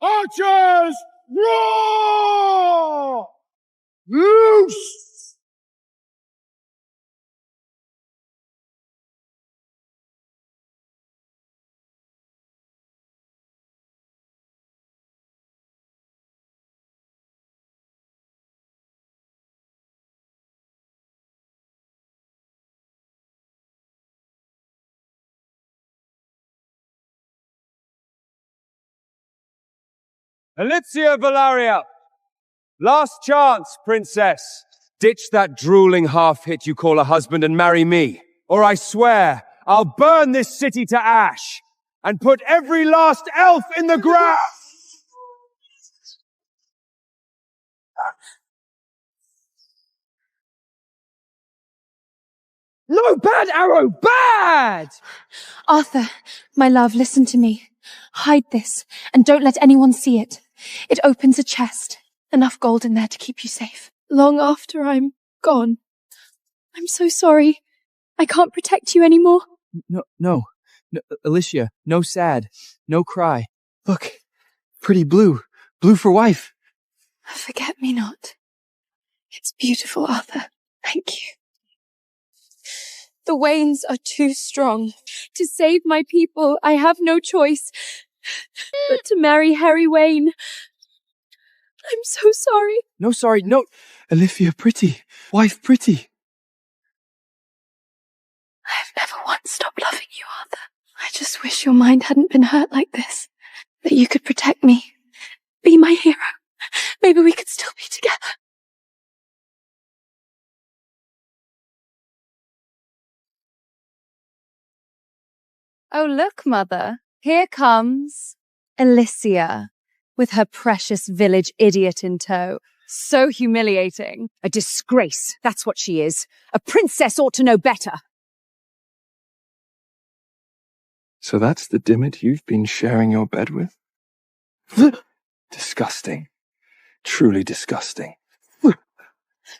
Archers, roar! Loose! Elysia Valaria! Last chance, princess! Ditch that drooling half-hit you call a husband and marry me, or I swear I'll burn this city to ash and put every last elf in the ground! No, bad arrow, bad! Arthur, my love, listen to me. Hide this, and don't let anyone see it. It opens a chest. Enough gold in there to keep you safe. Long after I'm gone. I'm so sorry. I can't protect you anymore. No, Elysia, no sad, no cry. Look, pretty blue for wife. Forget me not. It's beautiful, Arthur. Thank you. The Waynes are too strong. To save my people, I have no choice but to marry Harry Wayne. I'm so sorry. No sorry, no. Elysia pretty, wife pretty. I've never once stopped loving you, Arthur. I just wish your mind hadn't been hurt like this. That you could protect me. Be my hero. Maybe we could still be together. Oh, look, Mother. Here comes Elysia, with her precious village idiot in tow. So humiliating. A disgrace, that's what she is. A princess ought to know better. So that's the dimwit you've been sharing your bed with? Disgusting. Truly disgusting.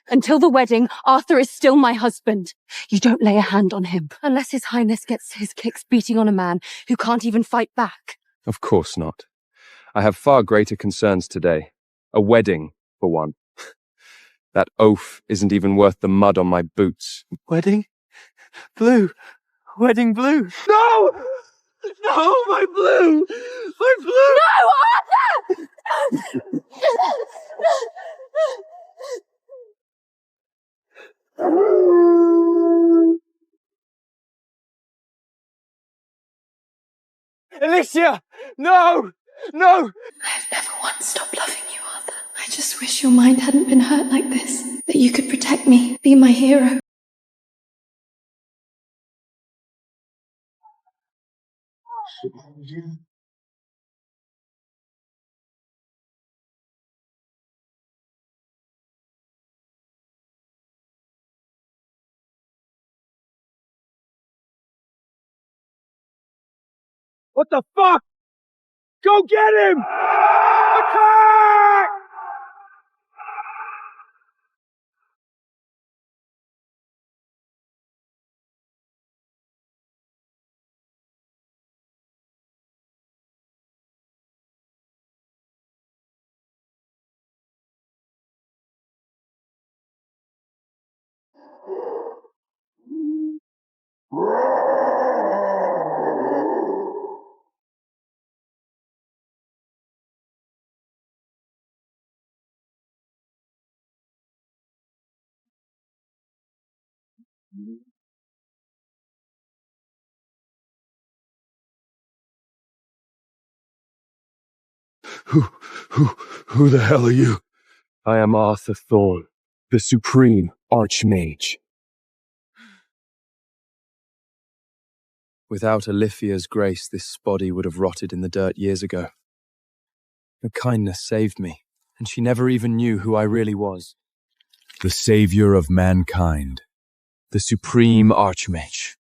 Until the wedding, Arthur is still my husband. You don't lay a hand on him, unless His Highness gets his kicks beating on a man who can't even fight back. Of course not. I have far greater concerns today. A wedding, for one. That oaf isn't even worth the mud on my boots. Wedding? Blue. Wedding blue. No! No, my blue! My blue! No, Arthur! Elysia! No! No! I've never once stopped loving you, Arthur. I just wish your mind hadn't been hurt like this. That you could protect me. Be my hero. What the fuck? Go get him! Attack! Who the hell are you? I am Arthur Thorne, the Supreme Archmage. Without Elysia's grace, this body would have rotted in the dirt years ago. Her kindness saved me, and she never even knew who I really was. The savior of mankind, the Supreme Archmage.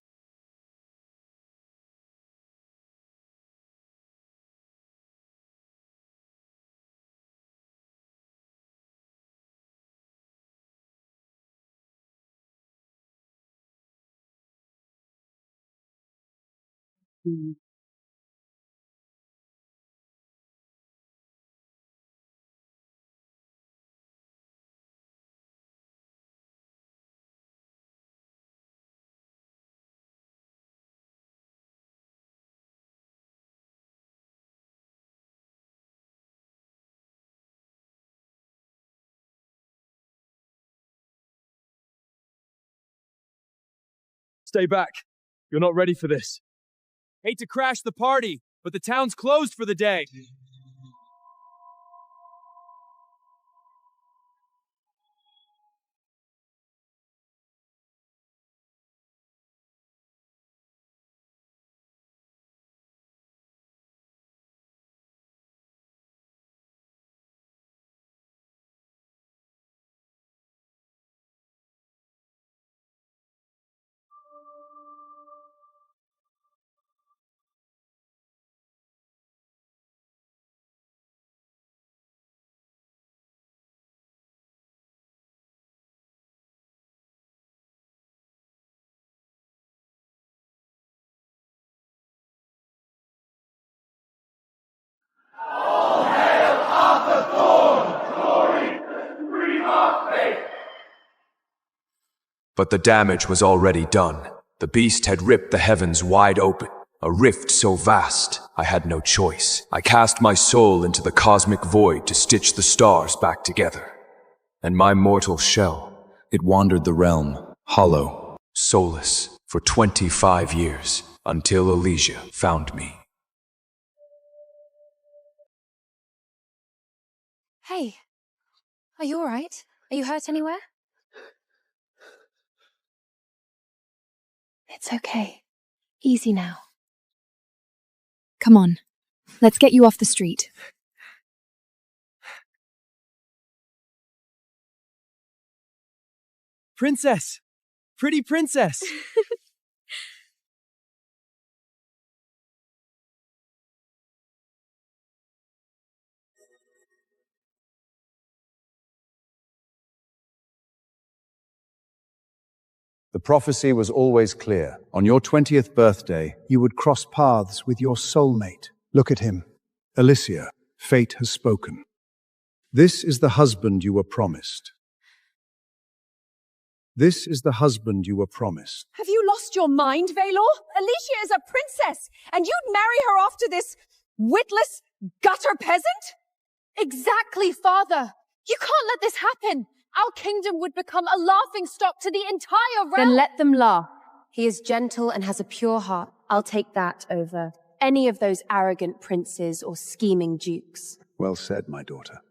Stay back. You're not ready for this. Hate to crash the party, but the town's closed for the day. But the damage was already done. The beast had ripped the heavens wide open, a rift so vast I had no choice. I cast my soul into the cosmic void to stitch the stars back together. And my mortal shell, it wandered the realm, hollow, soulless, for 25 years, until Elysia found me. Hey, are you alright? Are you hurt anywhere? It's okay. Easy now. Come on, let's get you off the street. Princess! Pretty princess! The prophecy was always clear. On your 20th birthday, you would cross paths with your soulmate. Look at him. Elysia, fate has spoken. This is the husband you were promised. This is the husband you were promised. Have you lost your mind, Valor? Elysia is a princess, and you'd marry her off to this witless gutter peasant? Exactly, Father! You can't let this happen! Our kingdom would become a laughingstock to the entire realm! Then let them laugh. He is gentle and has a pure heart. I'll take that over any of those arrogant princes or scheming dukes. Well said, my daughter.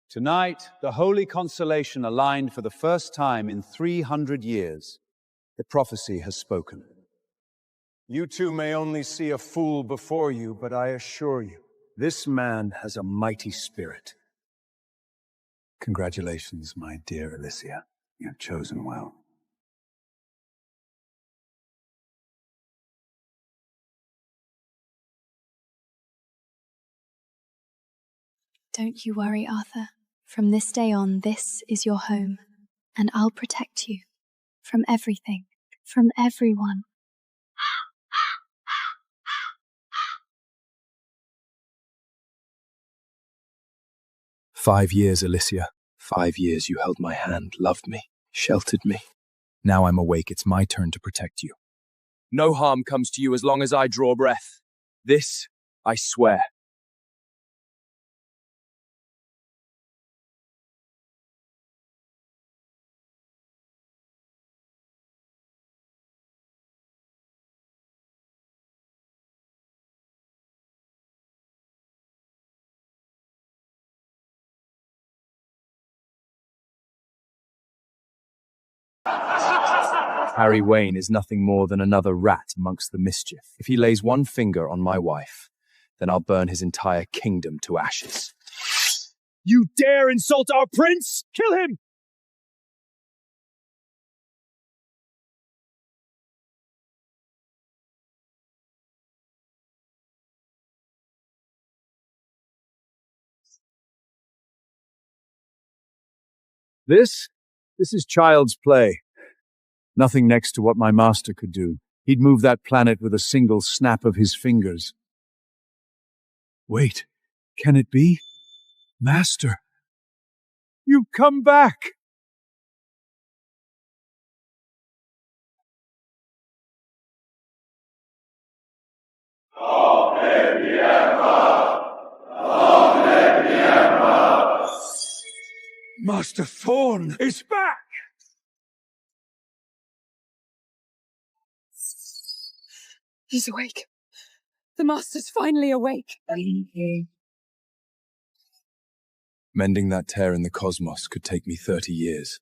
Tonight, the Holy Constellation aligned for the first time in 300 years. The prophecy has spoken. You two may only see a fool before you, but I assure you, this man has a mighty spirit. Congratulations, my dear Elysia. You have chosen well. Don't you worry, Arthur. From this day on, this is your home, and I'll protect you from everything, from everyone. 5 years, Elysia. 5 years you held my hand, loved me, sheltered me. Now I'm awake, it's my turn to protect you. No harm comes to you as long as I draw breath. This, I swear. Harry Wayne is nothing more than another rat amongst the mischief. If he lays one finger on my wife, then I'll burn his entire kingdom to ashes. You dare insult our prince? Kill him! This is child's play. Nothing next to what my master could do. He'd move that planet with a single snap of his fingers. Wait, can it be? Master, you've come back! Master Thorne is back! He's awake. The Master's finally awake. Mending that tear in the cosmos could take me 30 years.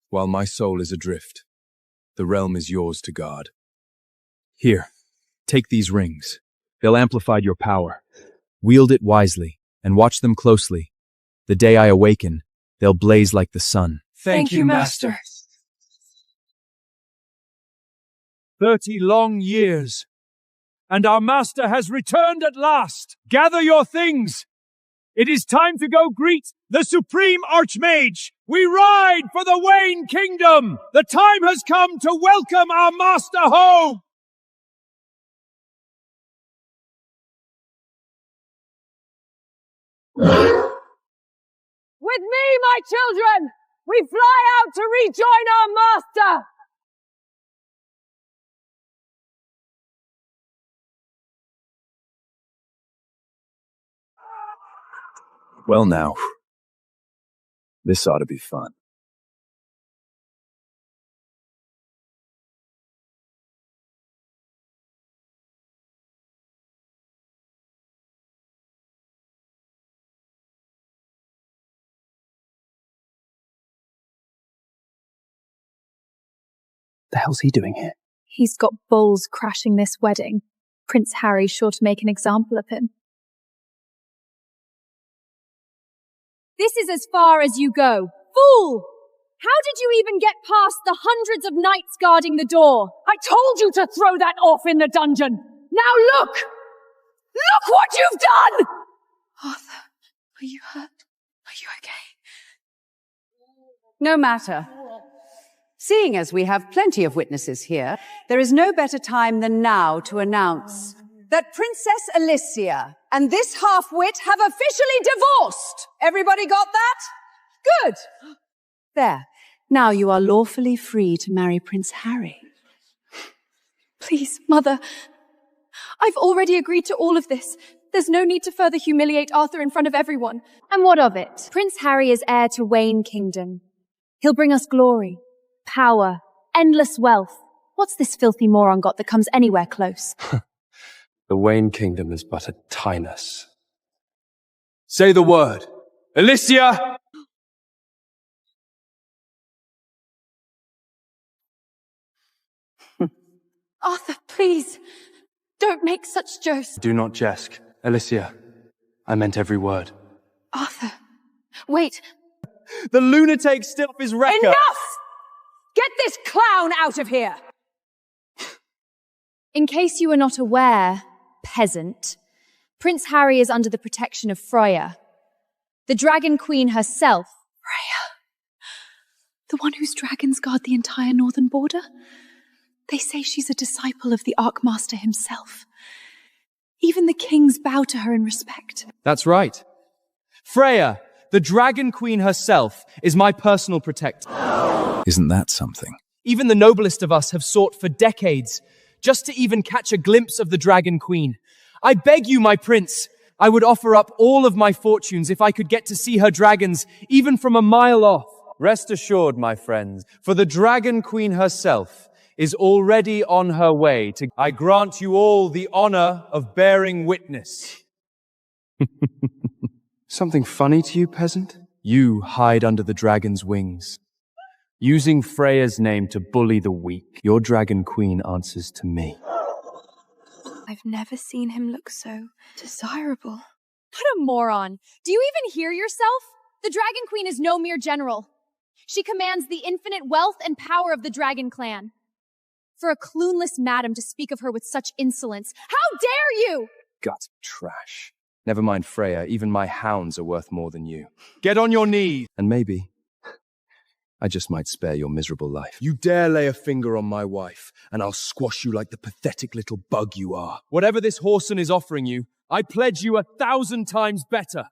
While my soul is adrift, the realm is yours to guard. Here, take these rings. They'll amplify your power. Wield it wisely, and watch them closely. The day I awaken, they'll blaze like the sun. Thank you, Master. 30 long years, and our Master has returned at last. Gather your things. It is time to go greet the Supreme Archmage. We ride for the Wayne Kingdom. The time has come to welcome our Master home. With me, my children, we fly out to rejoin our Master. Well now, this ought to be fun. The hell's he doing here? He's got balls crashing this wedding. Prince Harry's sure to make an example of him. This is as far as you go. Fool! How did you even get past the hundreds of knights guarding the door? I told you to throw that off in the dungeon. Now look! Look what you've done! Arthur, are you hurt? Are you okay? No matter. Seeing as we have plenty of witnesses here, there is no better time than now to announce that Princess Elysia and this halfwit have officially divorced. Everybody got that? Good. There. Now you are lawfully free to marry Prince Harry. Please, Mother. I've already agreed to all of this. There's no need to further humiliate Arthur in front of everyone. And what of it? Prince Harry is heir to Wayne Kingdom. He'll bring us glory, power, endless wealth. What's this filthy moron got that comes anywhere close? The Wayne Kingdom is but a tynus. Say the word. Elysia! Arthur, please. Don't make such jokes. Do not jest. Elysia, I meant every word. Arthur, wait. The lunatic still off his record. Enough! Get this clown out of here! In case you were not aware, peasant, Prince Harry is under the protection of Freya, the Dragon Queen herself. Freya? The one whose dragons guard the entire northern border? They say she's a disciple of the Archmaster himself. Even the kings bow to her in respect. That's right. Freya, the Dragon Queen herself, is my personal protector. Isn't that something? Even the noblest of us have sought for decades just to even catch a glimpse of the Dragon Queen. I beg you, my prince, I would offer up all of my fortunes if I could get to see her dragons, even from a mile off. Rest assured, my friends, for the Dragon Queen herself is already on her way to... I grant you all the honor of bearing witness. Something funny to you, peasant? You hide under the dragon's wings, using Freya's name to bully the weak. Your Dragon Queen answers to me. I've never seen him look so desirable. What a moron. Do you even hear yourself? The Dragon Queen is no mere general. She commands the infinite wealth and power of the Dragon Clan. For a clueless madam to speak of her with such insolence, how dare you? Gut trash. Never mind Freya, even my hounds are worth more than you. Get on your knees! And maybe I just might spare your miserable life. You dare lay a finger on my wife, and I'll squash you like the pathetic little bug you are. Whatever this whoreson is offering you, I pledge you 1,000 times better.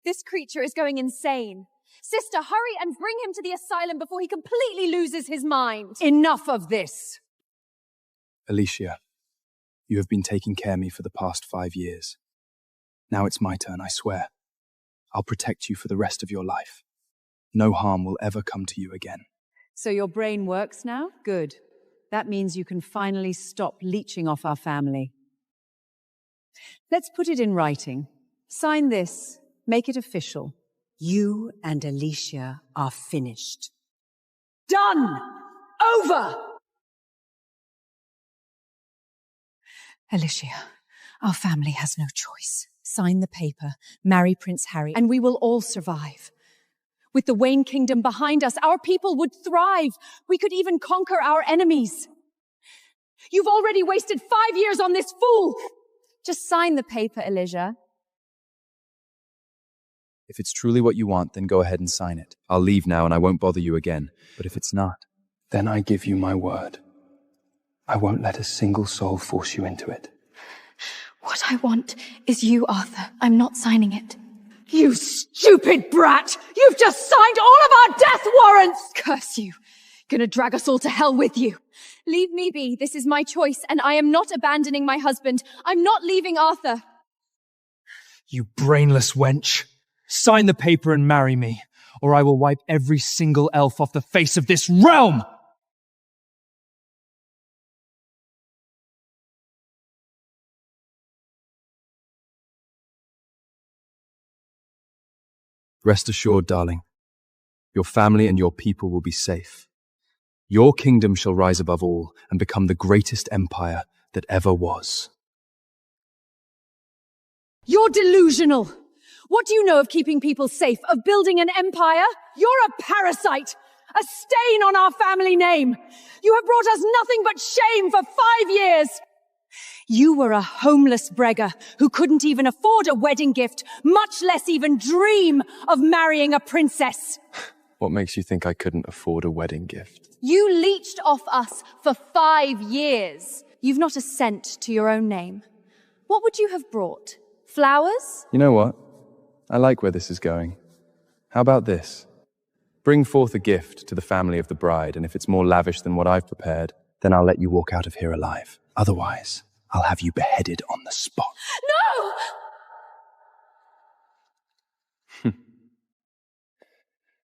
This creature is going insane. Sister, hurry and bring him to the asylum before he completely loses his mind. Enough of this. Elysia, you have been taking care of me for the past 5 years. Now it's my turn, I swear. I'll protect you for the rest of your life. No harm will ever come to you again. So your brain works now? Good. That means you can finally stop leeching off our family. Let's put it in writing. Sign this. Make it official. You and Elysia are finished. Done! Over! Elysia, our family has no choice. Sign the paper, marry Prince Harry, and we will all survive. With the Wayne Kingdom behind us, our people would thrive. We could even conquer our enemies. You've already wasted 5 years on this fool! Just sign the paper, Elysia. If it's truly what you want, then go ahead and sign it. I'll leave now and I won't bother you again. But if it's not, Then I give you my word. I won't let a single soul force you into it. What I want is you, Arthur. I'm not signing it. You stupid brat! You've just signed all of our death warrants! Curse you. Gonna drag us all to hell with you. Leave me be. This is my choice, and I am not abandoning my husband. I'm not leaving Arthur. You brainless wench. Sign the paper and marry me, or I will wipe every single elf off the face of this realm! rest assured, darling, your family and your people will be safe. Your kingdom shall rise above all and become the greatest empire that ever was. You're delusional! What do you know of keeping people safe, of building an empire? You're a parasite! A stain on our family name! You have brought us nothing but shame for 5 years! You were a homeless beggar who couldn't even afford a wedding gift, much less even dream of marrying a princess. What makes you think I couldn't afford a wedding gift? You leeched off us for 5 years. You've not a cent to your own name. What would you have brought? Flowers? You know what? I like where this is going. How about this? Bring forth a gift to the family of the bride, and if it's more lavish than what I've prepared, then I'll let you walk out of here alive. Otherwise, I'll have you beheaded on the spot. No!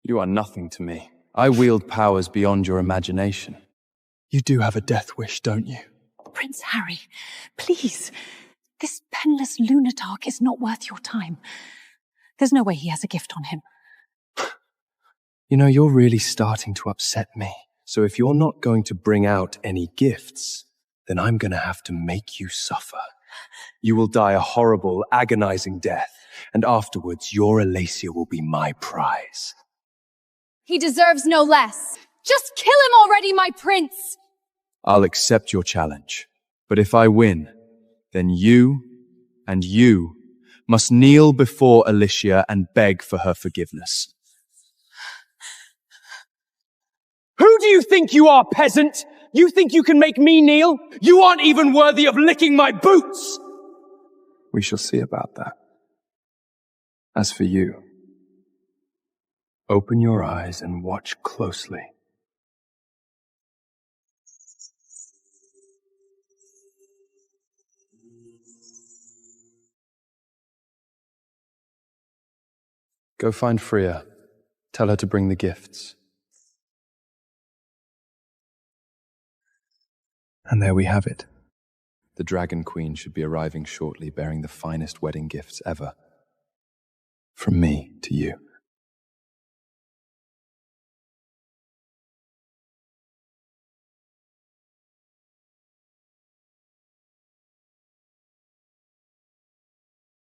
You are nothing to me. I wield powers beyond your imagination. You do have a death wish, don't you? Prince Harry, please. This penless lunatic is not worth your time. There's no way he has a gift on him. You know, you're really starting to upset me. So if you're not going to bring out any gifts, then I'm going to have to make you suffer. You will die a horrible, agonizing death, and afterwards your Elysia will be my prize. He deserves no less. Just kill him already, my prince! I'll accept your challenge. But if I win, then you and you must kneel before Elysia and beg for her forgiveness. Who do you think you are, peasant? You think you can make me kneel? You aren't even worthy of licking my boots! We shall see about that. As for you, open your eyes and watch closely. Go find Freya. Tell her to bring the gifts. And there we have it. The Dragon Queen should be arriving shortly, bearing the finest wedding gifts ever. From me to you.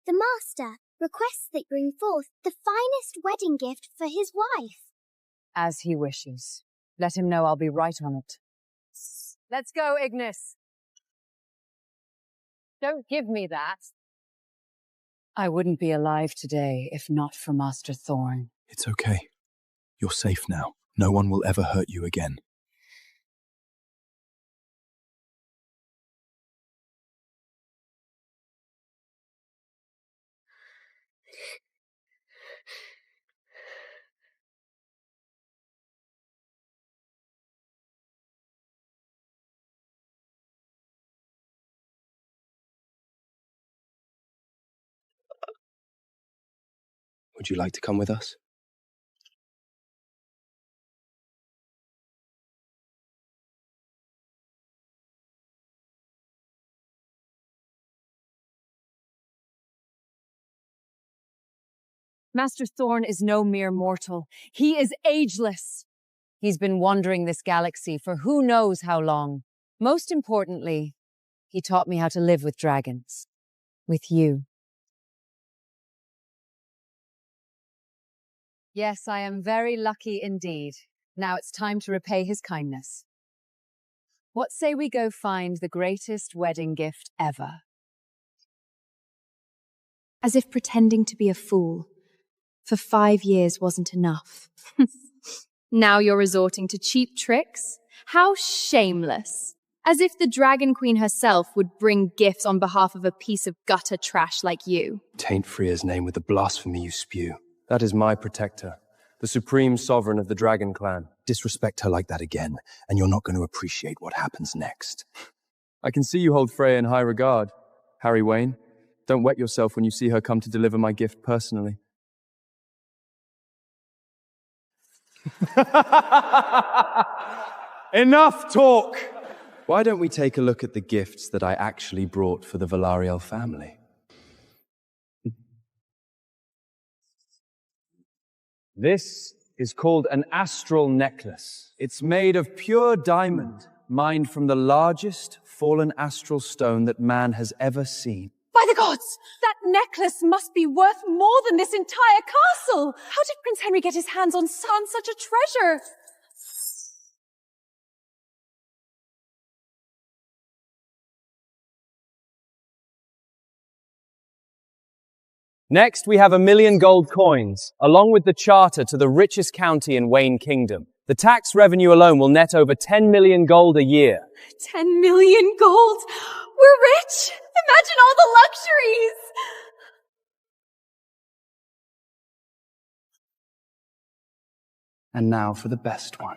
The master requests that you bring forth the finest wedding gift for his wife. As he wishes. Let him know I'll be right on it. Let's go, Ignis. Don't give me that. I wouldn't be alive today if not for Master Thorne. It's okay. You're safe now. No one will ever hurt you again. Would you like to come with us? Master Thorne is no mere mortal. He is ageless. He's been wandering this galaxy for who knows how long. Most importantly, he taught me how to live with dragons. With you. Yes, I am very lucky indeed. Now it's time to repay his kindness. What say we go find the greatest wedding gift ever? As if pretending to be a fool for 5 years wasn't enough. Now you're resorting to cheap tricks? How shameless. As if the Dragon Queen herself would bring gifts on behalf of a piece of gutter trash like you. Taint Freya's name with the blasphemy you spew. That is my protector, the supreme sovereign of the Dragon Clan. Disrespect her like that again, and you're not going to appreciate what happens next. I can see you hold Freya in high regard. Harry Wayne, don't wet yourself when you see her come to deliver my gift personally. Enough talk! Why don't we take a look at the gifts that I actually brought for the Valariel family? This is called an astral necklace. It's made of pure diamond, mined from the largest fallen astral stone that man has ever seen. By the gods! That necklace must be worth more than this entire castle! How did Prince Henry get his hands on such a treasure? Next, we have 1,000,000 gold coins, along with the charter to the richest county in Wayne Kingdom. The tax revenue alone will net over 10 million gold a year. 10 million gold? We're rich! Imagine all the luxuries! And now for the best one.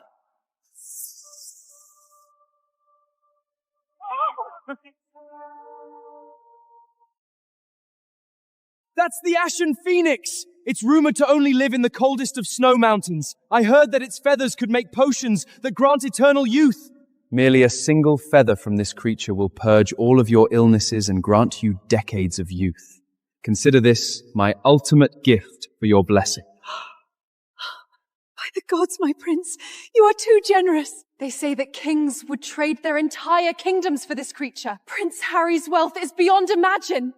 That's the Ashen Phoenix! It's rumored to only live in the coldest of snow mountains. I heard that its feathers could make potions that grant eternal youth. Merely a single feather from this creature will purge all of your illnesses and grant you decades of youth. Consider this my ultimate gift for your blessing. By the gods, my prince, you are too generous. They say that kings would trade their entire kingdoms for this creature. Prince Harry's wealth is beyond imagine.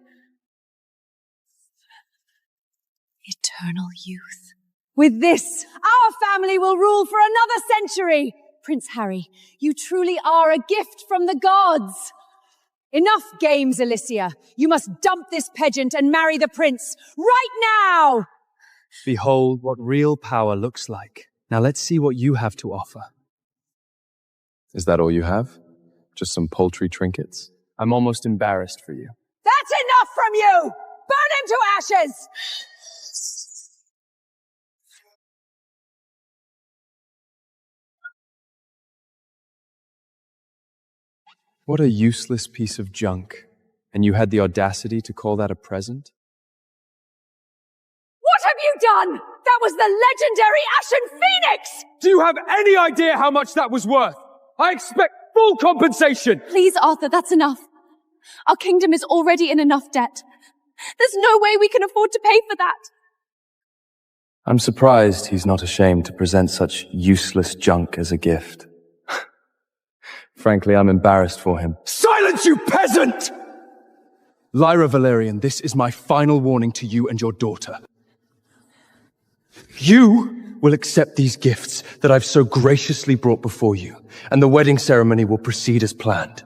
Eternal youth. With this, our family will rule for another century. Prince Harry, you truly are a gift from the gods. Enough games, Elysia. You must dump this pageant and marry the prince right now. Behold what real power looks like. Now let's see what you have to offer. Is that all you have? Just some paltry trinkets? I'm almost embarrassed for you. That's enough from you! Burn him to ashes! What a useless piece of junk. And you had the audacity to call that a present? What have you done? That was the legendary Ashen Phoenix! Do you have any idea how much that was worth? I expect full compensation! Please, Arthur, that's enough. Our kingdom is already in enough debt. There's no way we can afford to pay for that. I'm surprised he's not ashamed to present such useless junk as a gift. Frankly, I'm embarrassed for him. Silence, you peasant! Lyra Valerian, this is my final warning to you and your daughter. You will accept these gifts that I've so graciously brought before you, and the wedding ceremony will proceed as planned.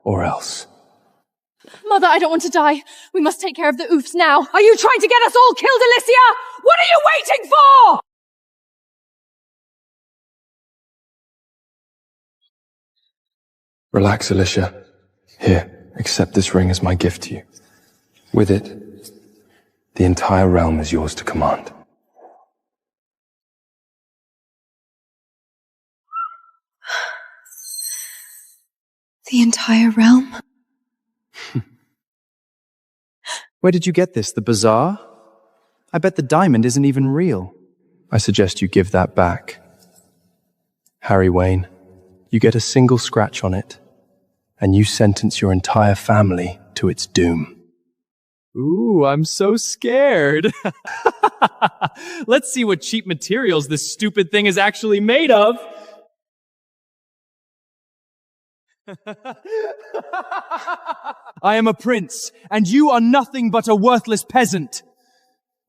Or else. Mother, I don't want to die. We must take care of the oofs now. Are you trying to get us all killed, Elysia? What are you waiting for? Relax, Elysia. Here, accept this ring as my gift to you. With it, the entire realm is yours to command. The entire realm? Where did you get this? The bazaar? I bet the diamond isn't even real. I suggest you give that back. Harry Wayne, you get a single scratch on it, and you sentence your entire family to its doom. Ooh, I'm so scared. Let's see what cheap materials this stupid thing is actually made of. I am a prince, and you are nothing but a worthless peasant.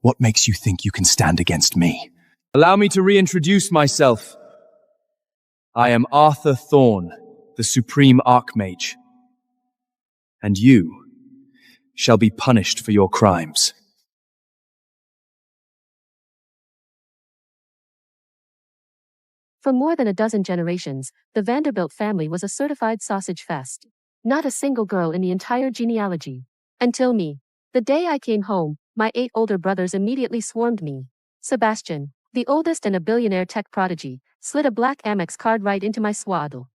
What makes you think you can stand against me? Allow me to reintroduce myself. I am Arthur Thorne, the Supreme Archmage. And you shall be punished for your crimes. For more than a dozen generations, the Vanderbilt family was a certified sausage fest. Not a single girl in the entire genealogy. Until me. The day I came home, my 8 older brothers immediately swarmed me. Sebastian, the oldest and a billionaire tech prodigy, slid a black Amex card right into my swaddle.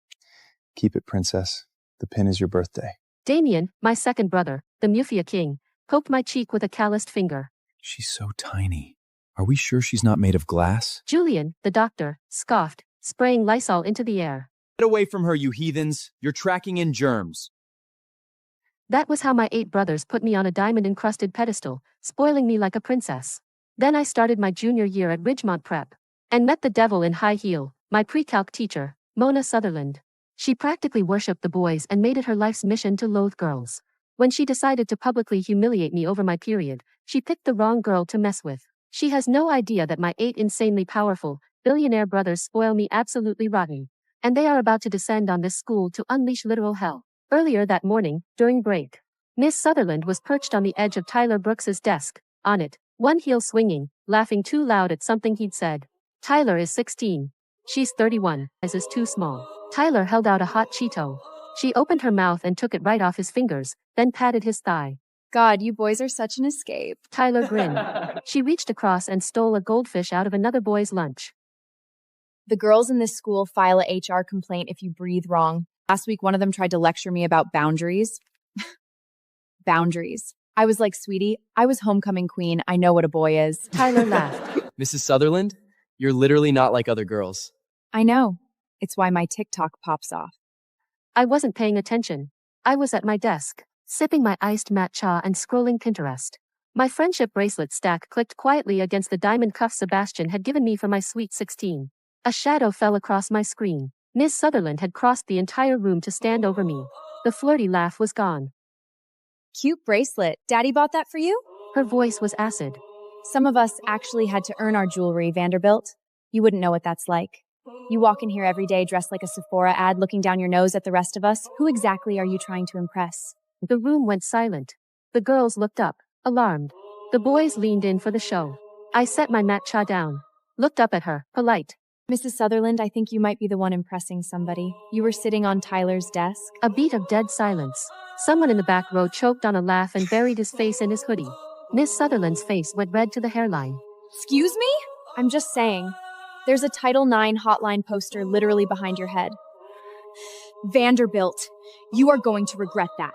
Keep it, princess. The pin is your birthday. Damien, my second brother, the Mufia king, poked my cheek with a calloused finger. She's so tiny. Are we sure she's not made of glass? Julian, the doctor, scoffed, spraying Lysol into the air. Get away from her, you heathens. You're tracking in germs. That was how my 8 brothers put me on a diamond-encrusted pedestal, spoiling me like a princess. Then I started my junior year at Ridgemont Prep. And met the devil in high heel, my pre-calc teacher, Mona Sutherland. She practically worshipped the boys and made it her life's mission to loathe girls. When she decided to publicly humiliate me over my period, she picked the wrong girl to mess with. She has no idea that my 8 insanely powerful, billionaire brothers spoil me absolutely rotten. And they are about to descend on this school to unleash literal hell. Earlier that morning, during break, Miss Sutherland was perched on the edge of Tyler Brooks's desk, on it, one heel swinging, laughing too loud at something he'd said. Tyler is 16. She's 31, as is too small. Tyler held out a hot Cheeto. She opened her mouth and took it right off his fingers, then patted his thigh. God, you boys are such an escape. Tyler grinned. She reached across and stole a goldfish out of another boy's lunch. The girls in this school file a HR complaint if you breathe wrong. Last week, one of them tried to lecture me about boundaries. Boundaries. I was like, sweetie, I was homecoming queen. I know what a boy is. Tyler laughed. Mrs. Sutherland, you're literally not like other girls. I know. It's why my TikTok pops off. I wasn't paying attention. I was at my desk, sipping my iced matcha and scrolling Pinterest. My friendship bracelet stack clicked quietly against the diamond cuff Sebastian had given me for my sweet 16. A shadow fell across my screen. Miss Sutherland had crossed the entire room to stand over me. The flirty laugh was gone. Cute bracelet. Daddy bought that for you? Her voice was acid. Some of us actually had to earn our jewelry, Vanderbilt. You wouldn't know what that's like. You walk in here every day dressed like a Sephora ad, looking down your nose at the rest of us. Who exactly are you trying to impress? The room went silent. The girls looked up, alarmed. The boys leaned in for the show. I set my matcha down, looked up at her, polite. Mrs. Sutherland, I think you might be the one impressing somebody. You were sitting on Tyler's desk. A beat of dead silence. Someone in the back row choked on a laugh and buried his face in his hoodie. Miss Sutherland's face went red to the hairline. Excuse me? I'm just saying. There's a Title IX hotline poster literally behind your head. Vanderbilt, you are going to regret that.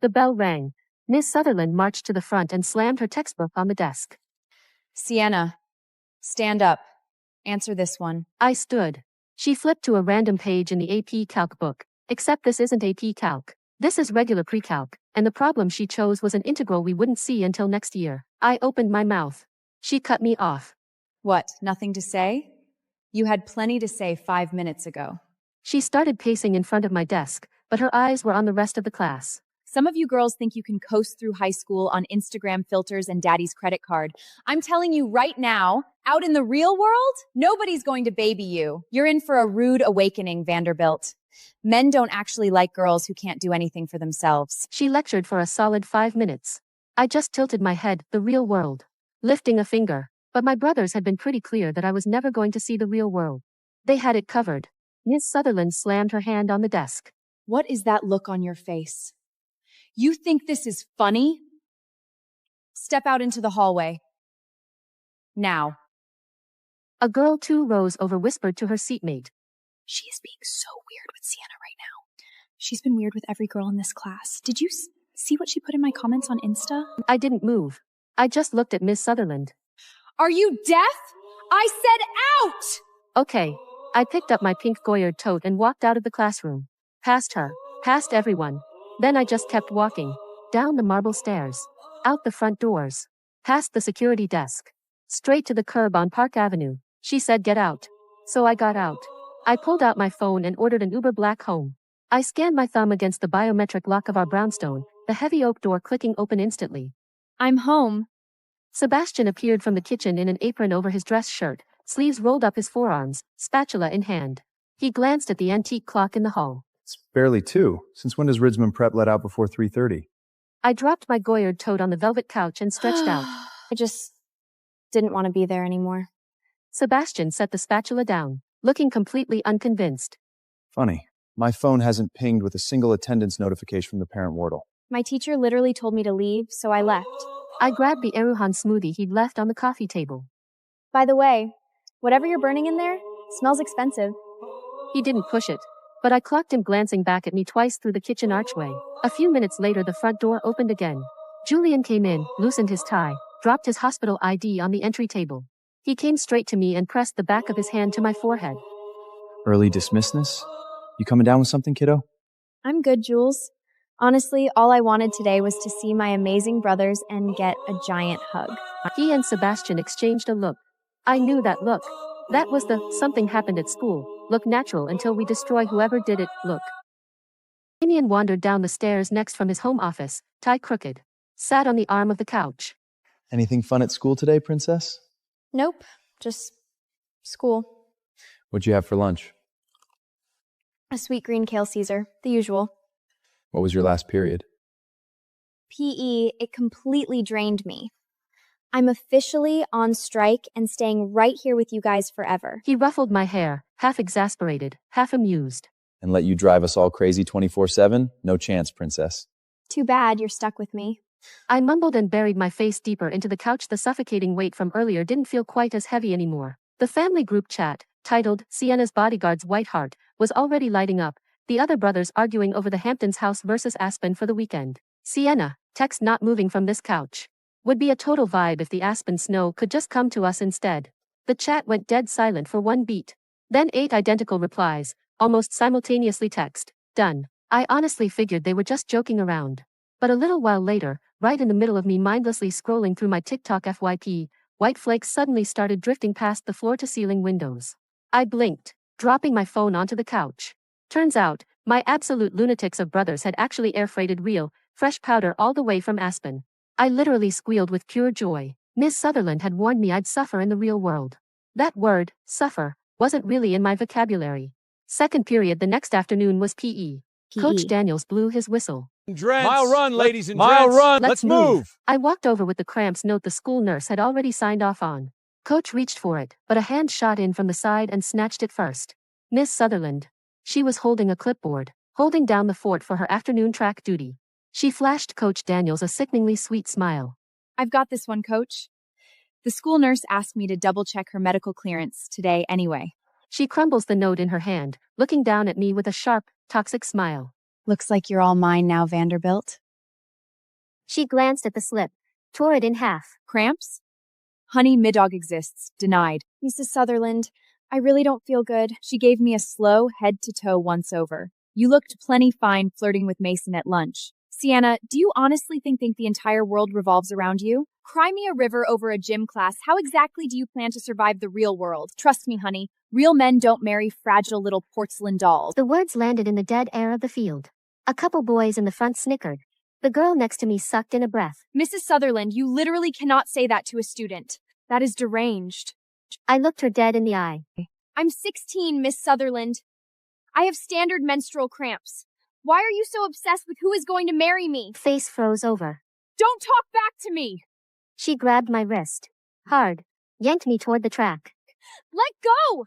The bell rang. Miss Sutherland marched to the front and slammed her textbook on the desk. Sienna, stand up. Answer this one. I stood. She flipped to a random page in the AP Calc book. Except this isn't AP Calc. This is regular pre-calc, and the problem she chose was an integral we wouldn't see until next year. I opened my mouth. She cut me off. What, nothing to say? You had plenty to say 5 minutes ago. She started pacing in front of my desk, but her eyes were on the rest of the class. Some of you girls think you can coast through high school on Instagram filters and daddy's credit card. I'm telling you right now, out in the real world, nobody's going to baby you. You're in for a rude awakening, Vanderbilt. Men don't actually like girls who can't do anything for themselves. She lectured for a solid 5 minutes. I just tilted my head, the real world, lifting a finger. But my brothers had been pretty clear that I was never going to see the real world. They had it covered. Miss Sutherland slammed her hand on the desk. What is that look on your face? You think this is funny? Step out into the hallway. Now. A girl 2 rows over whispered to her seatmate. She is being so weird with Sienna right now. She's been weird with every girl in this class. Did you see what she put in my comments on Insta? I didn't move. I just looked at Miss Sutherland. Are you deaf? I said out! Okay. I picked up my pink Goyard tote and walked out of the classroom. Past her. Past everyone. Then I just kept walking. down the marble stairs, out the front doors, past the security desk, straight to the curb on Park Avenue. She said get out. So I got out. I pulled out my phone and ordered an Uber Black home. I scanned my thumb against the biometric lock of our brownstone, the heavy oak door clicking open instantly. I'm home. Sebastian appeared from the kitchen in an apron over his dress shirt, sleeves rolled up his forearms, spatula in hand. He glanced at the antique clock in the hall. It's barely 2. Since when does Ridsman Prep let out before 3:30? I dropped my Goyard toad on the velvet couch and stretched out. I just didn't want to be there anymore. Sebastian set the spatula down, looking completely unconvinced. Funny. My phone hasn't pinged with a single attendance notification from the parent wardle. My teacher literally told me to leave, so I left. I grabbed the Eruhan smoothie he'd left on the coffee table. By the way, whatever you're burning in there smells expensive. He didn't push it, but I clocked him glancing back at me twice through the kitchen archway. A few minutes later the front door opened again. Julian came in, loosened his tie, dropped his hospital ID on the entry table. He came straight to me and pressed the back of his hand to my forehead. Early dismissness? You coming down with something, kiddo? I'm good, Jules. Honestly, all I wanted today was to see my amazing brothers and get a giant hug. He and Sebastian exchanged a look. I knew that look. That was the something happened at school, look natural until we destroy whoever did it, look. Damien wandered down the stairs next from his home office, tie crooked. Sat on the arm of the couch. Anything fun at school today, Princess? Nope, just school. What'd you have for lunch? A sweet green kale Caesar, the usual. What was your last period? PE, it completely drained me. I'm officially on strike and staying right here with you guys forever. He ruffled my hair, half exasperated, half amused. And let you drive us all crazy 24/7? No chance, Princess. Too bad you're stuck with me. I mumbled and buried my face deeper into the couch. The suffocating weight from earlier didn't feel quite as heavy anymore. The family group chat, titled Sienna's Bodyguard's White Heart, was already lighting up, the other brothers arguing over the Hamptons house versus Aspen for the weekend. Sienna, text not moving from this couch. Would be a total vibe if the Aspen snow could just come to us instead. The chat went dead silent for one beat. Then 8 identical replies, almost simultaneously text, done. I honestly figured they were just joking around. But a little while later, right in the middle of me mindlessly scrolling through my TikTok FYP, white flakes suddenly started drifting past the floor-to-ceiling windows. I blinked, dropping my phone onto the couch. Turns out, my absolute lunatics of brothers had actually air-freighted real, fresh powder all the way from Aspen. I literally squealed with pure joy. Miss Sutherland had warned me I'd suffer in the real world. That word, suffer, wasn't really in my vocabulary. Second period the next afternoon was PE. Coach Daniels blew his whistle. Mile run, ladies and Mile gents. run, Let's move. I walked over with the cramps note the school nurse had already signed off on. Coach reached for it, but a hand shot in from the side and snatched it first. Miss Sutherland. She was holding a clipboard, holding down the fort for her afternoon track duty. She flashed Coach Daniels a sickeningly sweet smile. I've got this one, Coach. The school nurse asked me to double-check her medical clearance today anyway. She crumbles the note in her hand, looking down at me with a sharp, toxic smile. Looks like you're all mine now, Vanderbilt. She glanced at the slip, tore it in half. Cramps? Honey, Middog exists. Denied. Mrs. Sutherland, I really don't feel good. She gave me a slow, head-to-toe once-over. You looked plenty fine flirting with Mason at lunch. Sienna, do you honestly think the entire world revolves around you? Cry me a river over a gym class. How exactly do you plan to survive the real world? Trust me, honey. Real men don't marry fragile little porcelain dolls. The words landed in the dead air of the field. A couple boys in the front snickered. The girl next to me sucked in a breath. Mrs. Sutherland, you literally cannot say that to a student. That is deranged. I looked her dead in the eye. I'm 16, Miss Sutherland. I have standard menstrual cramps. Why are you so obsessed with who is going to marry me? Face froze over. Don't talk back to me! She grabbed my wrist. Hard. Yanked me toward the track. Let go!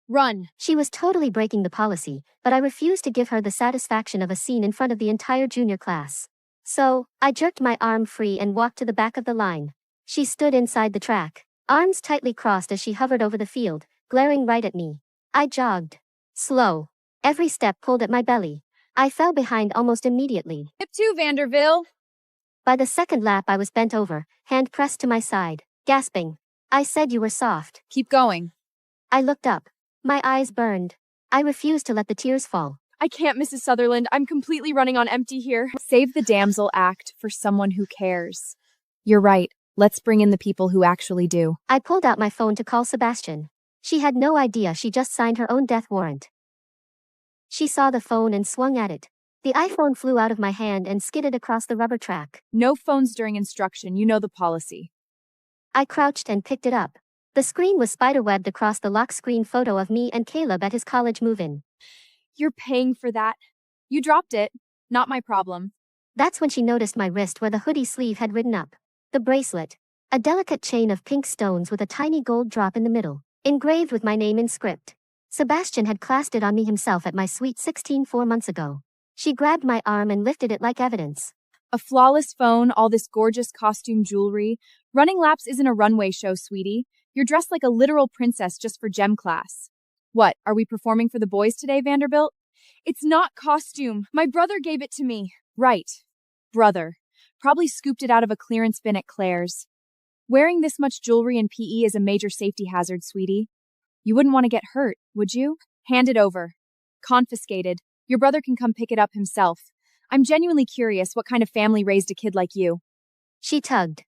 Run. She was totally breaking the policy, but I refused to give her the satisfaction of a scene in front of the entire junior class. So, I jerked my arm free and walked to the back of the line. She stood inside the track, arms tightly crossed as she hovered over the field, glaring right at me. I jogged. Slow. Every step pulled at my belly. I fell behind almost immediately. Hip 2, Vanderbilt. By the second lap I was bent over, hand pressed to my side, gasping. I said you were soft. Keep going. I looked up. My eyes burned. I refused to let the tears fall. I can't, Mrs. Sutherland. I'm completely running on empty here. Save the damsel act for someone who cares. You're right. Let's bring in the people who actually do. I pulled out my phone to call Sebastian. She had no idea she just signed her own death warrant. She saw the phone and swung at it. The iPhone flew out of my hand and skidded across the rubber track. No phones during instruction. You know the policy. I crouched and picked it up. The screen was spiderwebbed across the lock screen photo of me and Caleb at his college move-in. You're paying for that. You dropped it. Not my problem. That's when she noticed my wrist where the hoodie sleeve had ridden up. The bracelet. A delicate chain of pink stones with a tiny gold drop in the middle, engraved with my name in script. Sebastian had clasped it on me himself at my sweet 16 4 months ago. She grabbed my arm and lifted it like evidence. A flawless phone, all this gorgeous costume jewelry. Running laps isn't a runway show, sweetie. You're dressed like a literal princess just for gem class. What, are we performing for the boys today, Vanderbilt? It's not costume. My brother gave it to me. Right. Brother. Probably scooped it out of a clearance bin at Claire's. Wearing this much jewelry in PE is a major safety hazard, sweetie. You wouldn't want to get hurt, would you? Hand it over. Confiscated. Your brother can come pick it up himself. I'm genuinely curious what kind of family raised a kid like you. She tugged.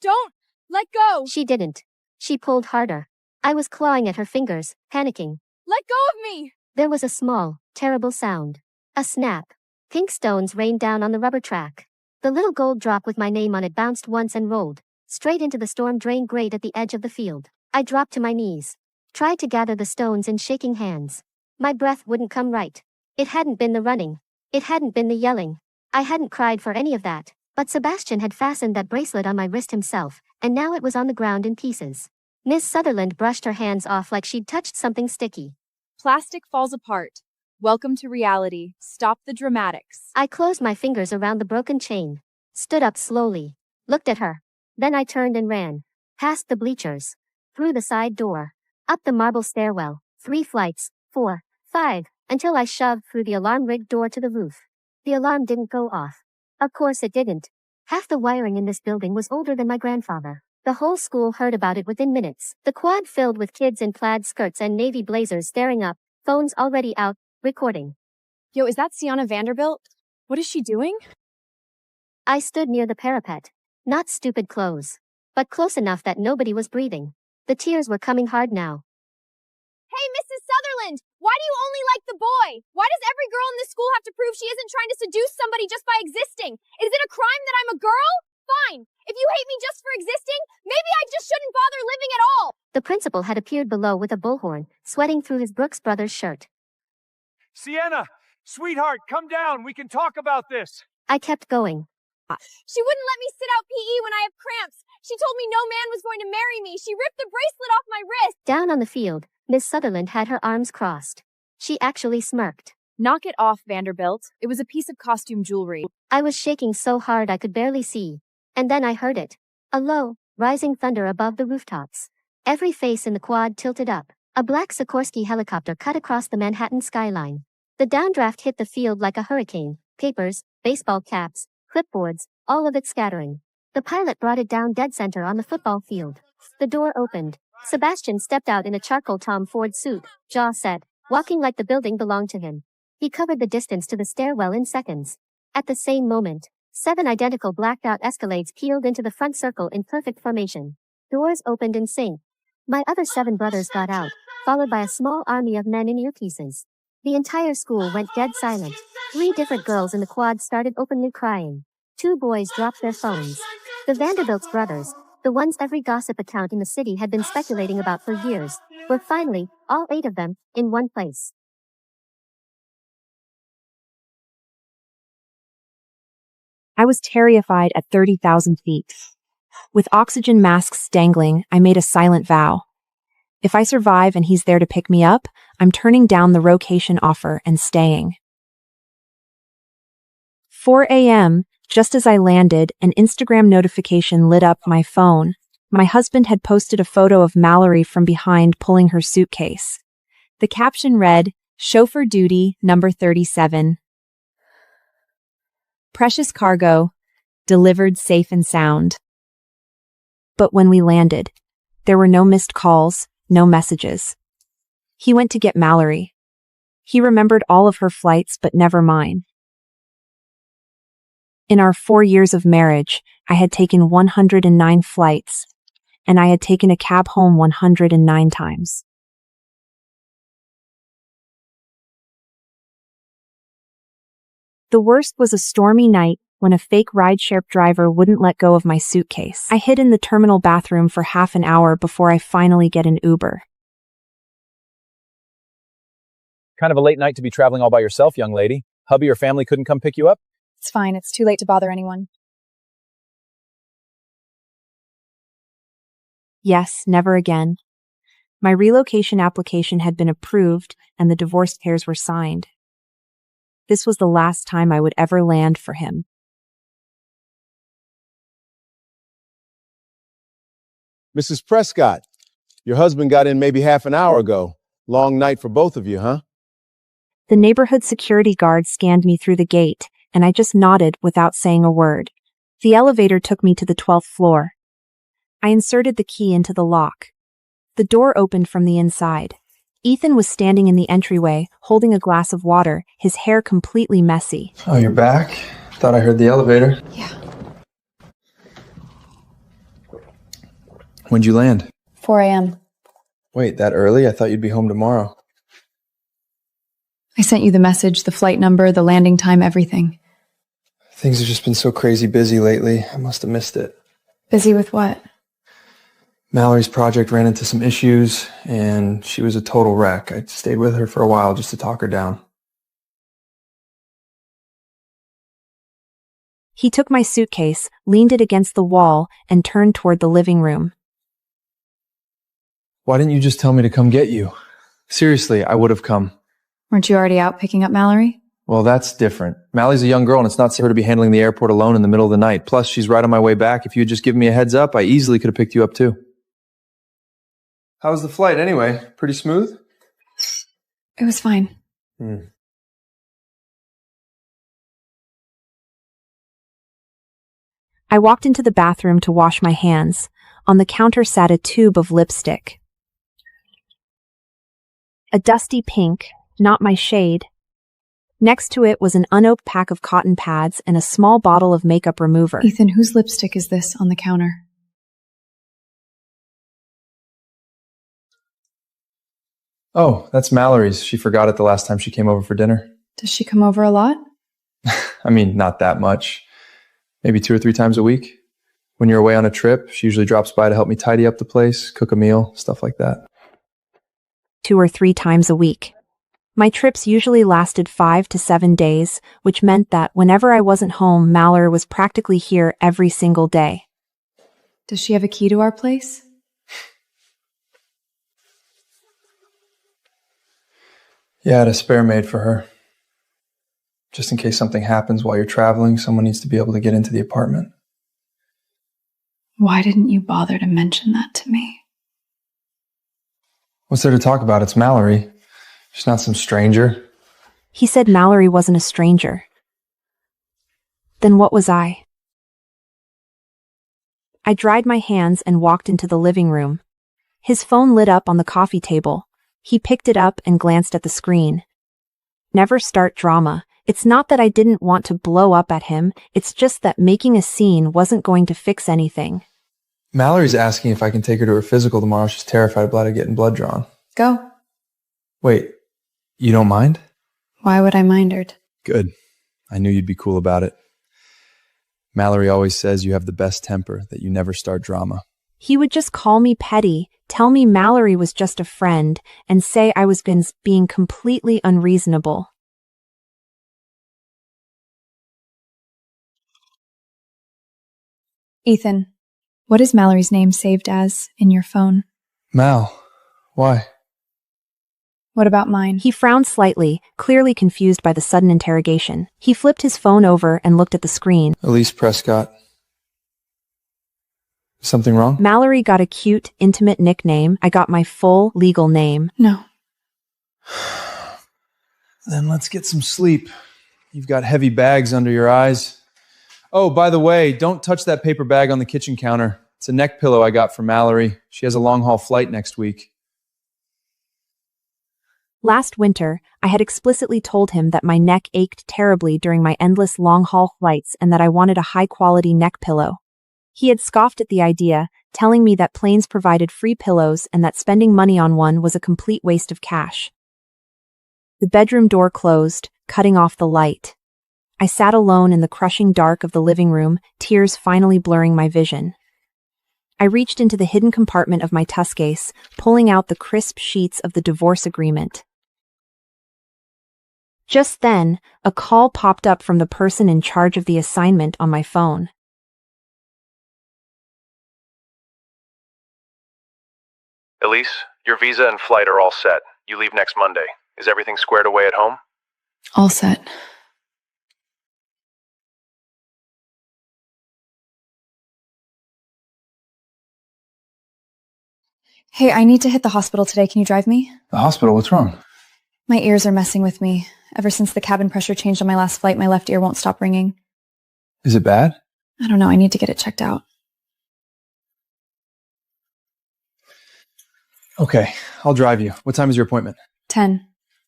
Don't! Let go! She didn't. She pulled harder. I was clawing at her fingers, panicking. Let go of me! There was a small, terrible sound. A snap. Pink stones rained down on the rubber track. The little gold drop with my name on it bounced once and rolled straight into the storm drain grate at the edge of the field. I dropped to my knees. Tried to gather the stones in shaking hands. My breath wouldn't come right. It hadn't been the running. It hadn't been the yelling. I hadn't cried for any of that. But Sebastian had fastened that bracelet on my wrist himself, and now it was on the ground in pieces. Miss Sutherland brushed her hands off like she'd touched something sticky. Plastic falls apart. Welcome to reality. Stop the dramatics. I closed my fingers around the broken chain. Stood up slowly. Looked at her. Then I turned and ran. Past the bleachers. Through the side door. Up the marble stairwell. 3 flights. 4. 5. Until I shoved through the alarm-rigged door to the roof. The alarm didn't go off. Of course it didn't. Half the wiring in this building was older than my grandfather. The whole school heard about it within minutes. The quad filled with kids in plaid skirts and navy blazers staring up, phones already out, recording. Yo, is that Sienna Vanderbilt? What is she doing? I stood near the parapet. Not stupid close. But close enough that nobody was breathing. The tears were coming hard now. Hey, Mrs. Sutherland! Why do you only like the boy? Why does every girl in this school have to prove she isn't trying to seduce somebody just by existing? Is it a crime that I'm a girl? Fine. If you hate me just for existing, maybe I just shouldn't bother living at all. The principal had appeared below with a bullhorn, sweating through his Brooks Brothers shirt. Sienna, sweetheart, come down. We can talk about this. I kept going. She wouldn't let me sit out PE when I have cramps. She told me no man was going to marry me. She ripped the bracelet off my wrist. Down on the field, Miss Sutherland had her arms crossed. She actually smirked. Knock it off, Vanderbilt. It was a piece of costume jewelry. I was shaking so hard I could barely see. And then I heard it. A low, rising thunder above the rooftops. Every face in the quad tilted up. A black Sikorsky helicopter cut across the Manhattan skyline. The downdraft hit the field like a hurricane. Papers, baseball caps, clipboards, all of it scattering. The pilot brought it down dead center on the football field. The door opened. Sebastian stepped out in a charcoal Tom Ford suit, jaw set, walking like the building belonged to him. He covered the distance to the stairwell in seconds. At the same moment, 7 identical blacked-out Escalades peeled into the front circle in perfect formation. Doors opened in sync. My other 7 brothers got out, followed by a small army of men in earpieces. The entire school went dead silent. 3 different girls in the quad started openly crying. 2 boys dropped their phones. The Vanderbilt's brothers, the ones every gossip account in the city had been speculating about for years, were finally, all 8 of them, in one place. I was terrified at 30,000 feet. With oxygen masks dangling, I made a silent vow. If I survive and he's there to pick me up, I'm turning down the rocation offer and staying. 4 a.m., just as I landed, an Instagram notification lit up my phone. My husband had posted a photo of Mallory from behind pulling her suitcase. The caption read, "Chauffeur duty, number 37. Precious cargo, delivered safe and sound." But when we landed, there were no missed calls, no messages. He went to get Mallory. He remembered all of her flights, but never mine. In our 4 years of marriage, I had taken 109 flights, and I had taken a cab home 109 times. The worst was a stormy night when a fake rideshare driver wouldn't let go of my suitcase. I hid in the terminal bathroom for half an hour before I finally get an Uber. Kind of a late night to be traveling all by yourself, young lady. Hubby or family couldn't come pick you up? It's fine. It's too late to bother anyone. Yes, never again. My relocation application had been approved and the divorce papers were signed. This was the last time I would ever land for him. Mrs. Prescott, your husband got in maybe half an hour ago. Long night for both of you, huh? The neighborhood security guard scanned me through the gate, and I just nodded without saying a word. The elevator took me to the 12th floor. I inserted the key into the lock. The door opened from the inside. Ethan was standing in the entryway, holding a glass of water, his hair completely messy. Oh, you're back? Thought I heard the elevator. Yeah. When'd you land? 4 a.m. Wait, that early? I thought you'd be home tomorrow. I sent you the message, the flight number, the landing time, everything. Things have just been so crazy busy lately. I must have missed it. Busy with what? Mallory's project ran into some issues, and she was a total wreck. I stayed with her for a while just to talk her down. He took my suitcase, leaned it against the wall, and turned toward the living room. Why didn't you just tell me to come get you? Seriously, I would have come. Weren't you already out picking up Mallory? Well, that's different. Mally's a young girl, and it's not safe for her to be handling the airport alone in the middle of the night. Plus, she's right on my way back. If you had just given me a heads up, I easily could have picked you up too. How was the flight anyway? Pretty smooth? It was fine. I walked into the bathroom to wash my hands. On the counter sat a tube of lipstick. A dusty pink, not my shade. Next to it was an unopened pack of cotton pads and a small bottle of makeup remover. Ethan, whose lipstick is this on the counter? Oh, that's Mallory's. She forgot it the last time she came over for dinner. Does she come over a lot? I mean, not that much. Maybe 2 or 3 times a week. When you're away on a trip, she usually drops by to help me tidy up the place, cook a meal, stuff like that. 2 or 3 times a week. My trips usually lasted 5 to 7 days, which meant that whenever I wasn't home, Mallory was practically here every single day. Does she have a key to our place? Yeah, I had a spare made for her. Just in case something happens while you're traveling, someone needs to be able to get into the apartment. Why didn't you bother to mention that to me? What's there to talk about? It's Mallory. She's not some stranger. He said Mallory wasn't a stranger. Then what was I? I dried my hands and walked into the living room. His phone lit up on the coffee table. He picked it up and glanced at the screen. Never start drama. It's not that I didn't want to blow up at him, it's just that making a scene wasn't going to fix anything. Mallory's asking if I can take her to her physical tomorrow. She's terrified about her getting blood drawn. Go. Wait, you don't mind? Why would I mind her? Good. I knew you'd be cool about it. Mallory always says you have the best temper, that you never start drama. He would just call me petty, tell me Mallory was just a friend, and say I was being completely unreasonable. Ethan, what is Mallory's name saved as in your phone? Mal. Why? What about mine? He frowned slightly, clearly confused by the sudden interrogation. He flipped his phone over and looked at the screen. Elise Prescott. Something wrong? Mallory got a cute, intimate nickname. I got my full, legal name. No. Then let's get some sleep. You've got heavy bags under your eyes. Oh, by the way, don't touch that paper bag on the kitchen counter. It's a neck pillow I got for Mallory. She has a long-haul flight next week. Last winter, I had explicitly told him that my neck ached terribly during my endless long-haul flights and that I wanted a high-quality neck pillow. He had scoffed at the idea, telling me that planes provided free pillows and that spending money on one was a complete waste of cash. The bedroom door closed, cutting off the light. I sat alone in the crushing dark of the living room, tears finally blurring my vision. I reached into the hidden compartment of my Tuscase, pulling out the crisp sheets of the divorce agreement. Just then, a call popped up from the person in charge of the assignment on my phone. Elise, your visa and flight are all set. You leave next Monday. Is everything squared away at home? All set. Hey, I need to hit the hospital today. Can you drive me? The hospital? What's wrong? My ears are messing with me. Ever since the cabin pressure changed on my last flight, my left ear won't stop ringing. Is it bad? I don't know. I need to get it checked out. Okay, I'll drive you. What time is your appointment? 10.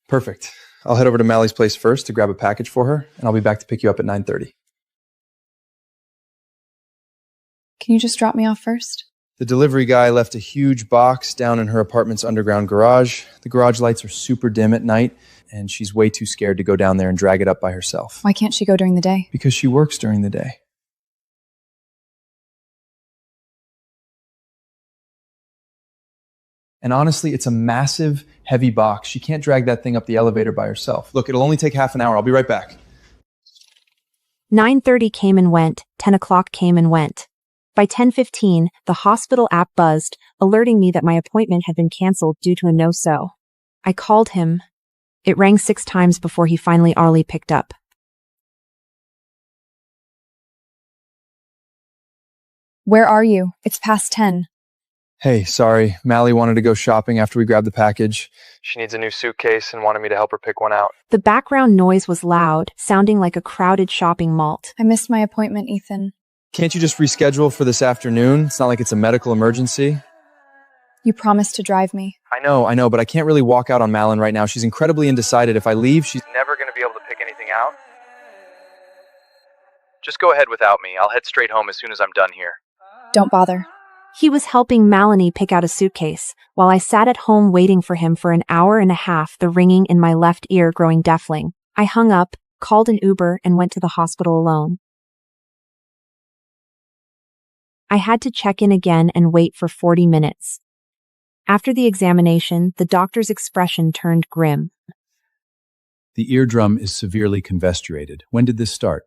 Perfect. I'll head over to Mally's place first to grab a package for her, and I'll be back to pick you up at 9:30. Can you just drop me off first? The delivery guy left a huge box down in her apartment's underground garage. The garage lights are super dim at night, and she's way too scared to go down there and drag it up by herself. Why can't she go during the day? Because she works during the day. And honestly, it's a massive, heavy box. She can't drag that thing up the elevator by herself. Look, it'll only take half an hour. I'll be right back. 9:30 came and went, 10 o'clock came and went. By 10:15, the hospital app buzzed, alerting me that my appointment had been canceled due to a no-show. I called him. It rang 6 times before he finally picked up. Where are you? It's past 10. Hey, sorry. Mally wanted to go shopping after we grabbed the package. She needs a new suitcase and wanted me to help her pick one out. The background noise was loud, sounding like a crowded shopping mall. I missed my appointment, Ethan. Can't you just reschedule for this afternoon? It's not like it's a medical emergency. You promised to drive me. I know, but I can't really walk out on Malin right now. She's incredibly undecided. If I leave, she's never going to be able to pick anything out. Just go ahead without me. I'll head straight home as soon as I'm done here. Don't bother. He was helping Malini pick out a suitcase, while I sat at home waiting for him for an hour and a half, the ringing in my left ear growing deafening. I hung up, called an Uber, and went to the hospital alone. I had to check in again and wait for 40 minutes. After the examination, the doctor's expression turned grim. The eardrum is severely convestuated. When did this start?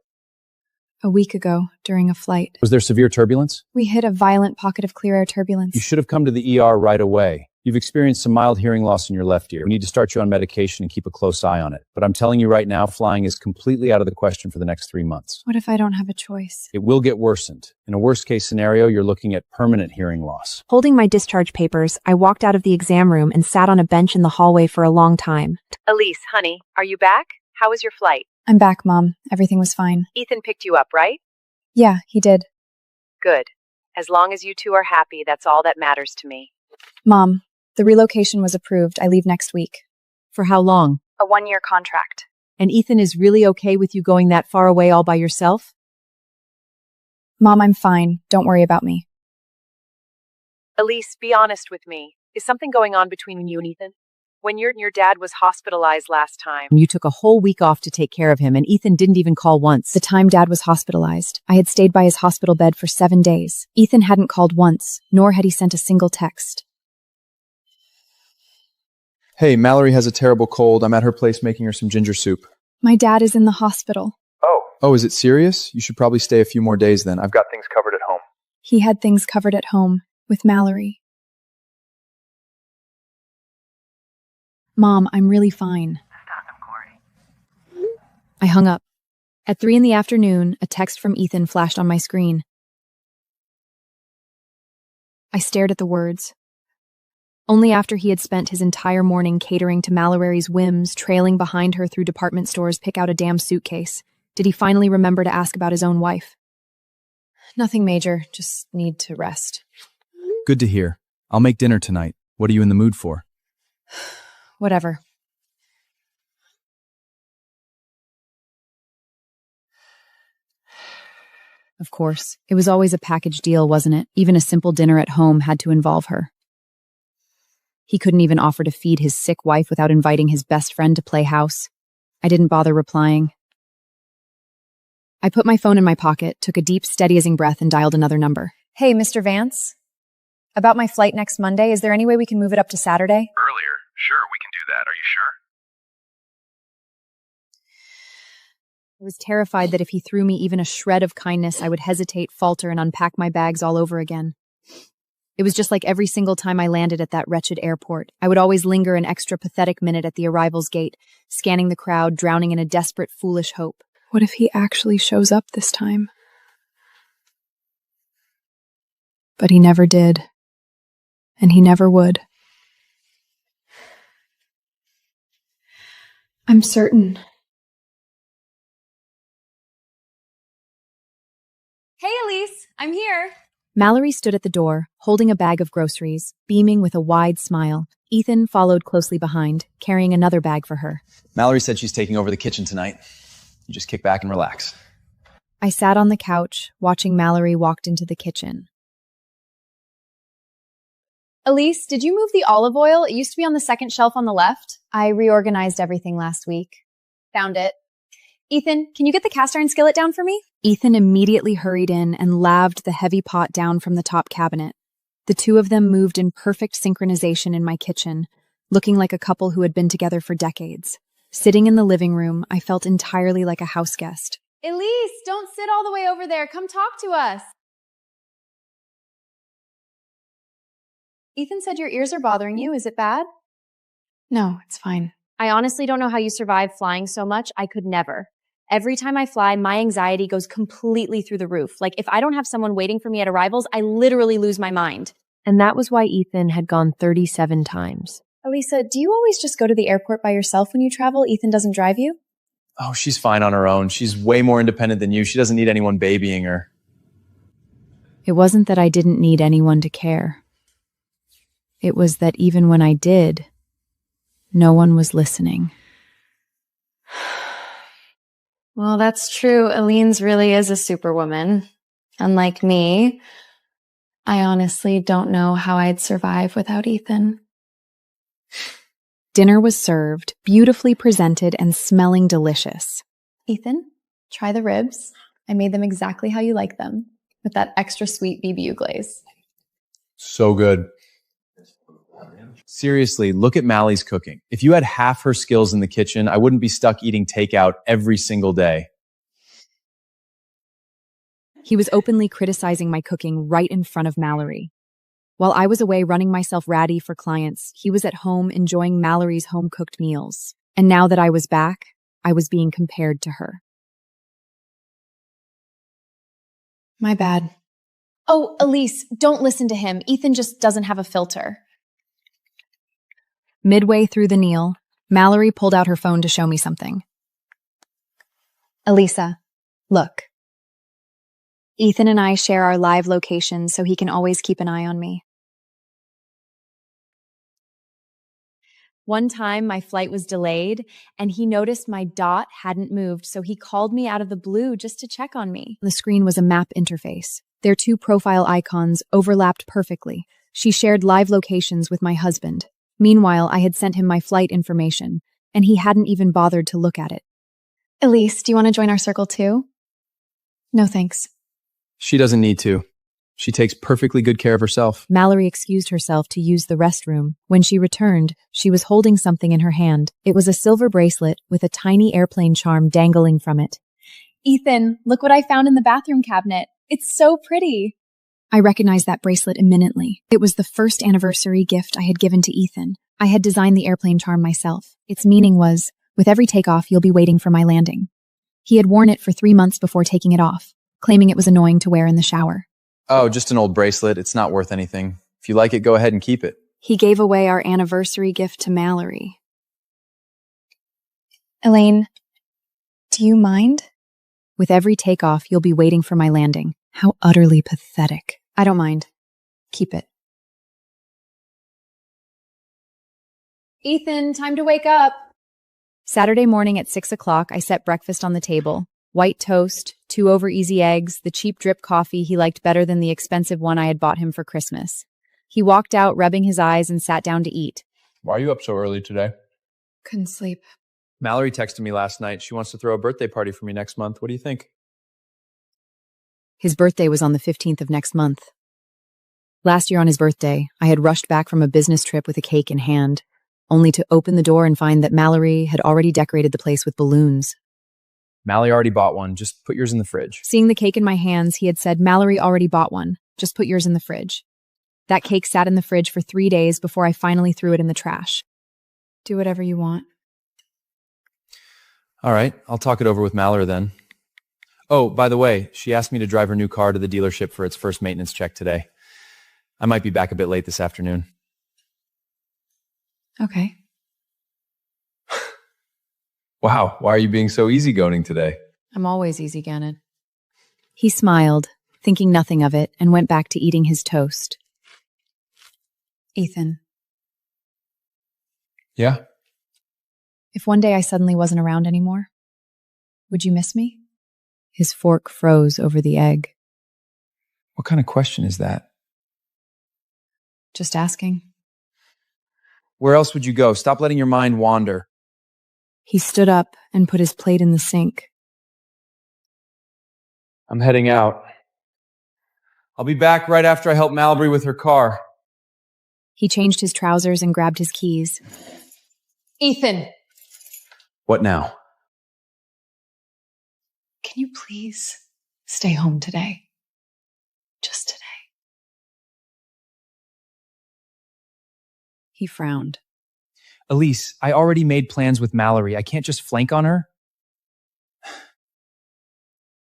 A week ago, during a flight. Was there severe turbulence? We hit a violent pocket of clear air turbulence. You should have come to the ER right away. You've experienced some mild hearing loss in your left ear. We need to start you on medication and keep a close eye on it. But I'm telling you right now, flying is completely out of the question for the next 3 months. What if I don't have a choice? It will get worsened. In a worst-case scenario, you're looking at permanent hearing loss. Holding my discharge papers, I walked out of the exam room and sat on a bench in the hallway for a long time. Elise, honey, are you back? How was your flight? I'm back, Mom. Everything was fine. Ethan picked you up, right? Yeah, he did. Good. As long as you two are happy, that's all that matters to me. Mom, the relocation was approved. I leave next week. For how long? A 1-year contract. And Ethan is really okay with you going that far away all by yourself? Mom, I'm fine. Don't worry about me. Elise, be honest with me. Is something going on between you and Ethan? When your dad was hospitalized last time. You took a whole week off to take care of him, and Ethan didn't even call once. The time Dad was hospitalized, I had stayed by his hospital bed for 7 days. Ethan hadn't called once, nor had he sent a single text. Hey, Mallory has a terrible cold. I'm at her place making her some ginger soup. My dad is in the hospital. Oh, is it serious? You should probably stay a few more days then. I've got things covered at home. He had things covered at home, with Mallory. Mom, I'm really fine. I hung up. At 3 in the afternoon, a text from Ethan flashed on my screen. I stared at the words. Only after he had spent his entire morning catering to Mallory's whims, trailing behind her through department stores, pick out a damn suitcase, did he finally remember to ask about his own wife. Nothing major, just need to rest. Good to hear. I'll make dinner tonight. What are you in the mood for? Whatever. Of course. It was always a package deal, wasn't it? Even a simple dinner at home had to involve her. He couldn't even offer to feed his sick wife without inviting his best friend to play house. I didn't bother replying. I put my phone in my pocket, took a deep, steadying breath, and dialed another number. Hey, Mr. Vance? About my flight next Monday, is there any way we can move it up to Saturday? Earlier. Sure, we can do that. Are you sure? I was terrified that if he threw me even a shred of kindness, I would hesitate, falter, and unpack my bags all over again. It was just like every single time I landed at that wretched airport. I would always linger an extra pathetic minute at the arrivals gate, scanning the crowd, drowning in a desperate, foolish hope. What if he actually shows up this time? But he never did. And he never would. I'm certain. Hey, Elise, I'm here. Mallory stood at the door, holding a bag of groceries, beaming with a wide smile. Ethan followed closely behind, carrying another bag for her. Mallory said she's taking over the kitchen tonight. You just kick back and relax. I sat on the couch, watching Mallory walk into the kitchen. Elise, did you move the olive oil? It used to be on the second shelf on the left. I reorganized everything last week. Found it. Ethan, can you get the cast iron skillet down for me? Ethan immediately hurried in and laved the heavy pot down from the top cabinet. The two of them moved in perfect synchronization in my kitchen, looking like a couple who had been together for decades. Sitting in the living room, I felt entirely like a house guest. Elise, don't sit all the way over there. Come talk to us. Ethan said your ears are bothering you. Is it bad? No, it's fine. I honestly don't know how you survive flying so much. I could never. Every time I fly, my anxiety goes completely through the roof. Like, if I don't have someone waiting for me at arrivals, I literally lose my mind. And that was why Ethan had gone 37 times. Elisa, do you always just go to the airport by yourself when you travel? Ethan doesn't drive you? Oh, she's fine on her own. She's way more independent than you. She doesn't need anyone babying her. It wasn't that I didn't need anyone to care. It was that even when I did, no one was listening. Well, that's true. Elise really is a superwoman. Unlike me, I honestly don't know how I'd survive without Ethan. Dinner was served, beautifully presented and smelling delicious. Ethan, try the ribs. I made them exactly how you like them, with that extra sweet BBU glaze. So good. Seriously, look at Mally's cooking. If you had half her skills in the kitchen, I wouldn't be stuck eating takeout every single day. He was openly criticizing my cooking right in front of Mallory. While I was away running myself ratty for clients, he was at home enjoying Mallory's home-cooked meals. And now that I was back, I was being compared to her. My bad. Oh, Elise, don't listen to him. Ethan just doesn't have a filter. Midway through the meal, Mallory pulled out her phone to show me something. Elisa, look. Ethan and I share our live locations so he can always keep an eye on me. One time, my flight was delayed, and he noticed my dot hadn't moved, so he called me out of the blue just to check on me. The screen was a map interface. Their two profile icons overlapped perfectly. She shared live locations with my husband. Meanwhile, I had sent him my flight information, and he hadn't even bothered to look at it. Elise, do you want to join our circle too? No, thanks. She doesn't need to. She takes perfectly good care of herself. Mallory excused herself to use the restroom. When she returned, she was holding something in her hand. It was a silver bracelet with a tiny airplane charm dangling from it. Ethan, look what I found in the bathroom cabinet. It's so pretty. I recognized that bracelet imminently. It was the first anniversary gift I had given to Ethan. I had designed the airplane charm myself. Its meaning was, with every takeoff, you'll be waiting for my landing. He had worn it for 3 months before taking it off, claiming it was annoying to wear in the shower. Oh, just an old bracelet. It's not worth anything. If you like it, go ahead and keep it. He gave away our anniversary gift to Mallory. Elaine, do you mind? With every takeoff, you'll be waiting for my landing. How utterly pathetic. I don't mind. Keep it. Ethan, time to wake up. Saturday morning at 6 o'clock, I set breakfast on the table. White toast, 2 over-easy eggs, the cheap drip coffee he liked better than the expensive one I had bought him for Christmas. He walked out, rubbing his eyes, and sat down to eat. Why are you up so early today? Couldn't sleep. Mallory texted me last night. She wants to throw a birthday party for me next month. What do you think? His birthday was on the 15th of next month. Last year on his birthday, I had rushed back from a business trip with a cake in hand, only to open the door and find that Mallory had already decorated the place with balloons. Mallory already bought one. Just put yours in the fridge. Seeing the cake in my hands, he had said, "Mallory already bought one. Just put yours in the fridge." That cake sat in the fridge for 3 days before I finally threw it in the trash. Do whatever you want. All right, I'll talk it over with Mallory then. Oh, by the way, she asked me to drive her new car to the dealership for its first maintenance check today. I might be back a bit late this afternoon. Okay. Wow, why are you being so easygoing today? I'm always easy, Gannon. He smiled, thinking nothing of it, and went back to eating his toast. Ethan. Yeah? If one day I suddenly wasn't around anymore, would you miss me? His fork froze over the egg. What kind of question is that? Just asking. Where else would you go? Stop letting your mind wander. He stood up and put his plate in the sink. I'm heading out. I'll be back right after I help Mallory with her car. He changed his trousers and grabbed his keys. Ethan! What now? Can you please stay home today? Just today. He frowned. Elise, I already made plans with Mallory. I can't just flank on her.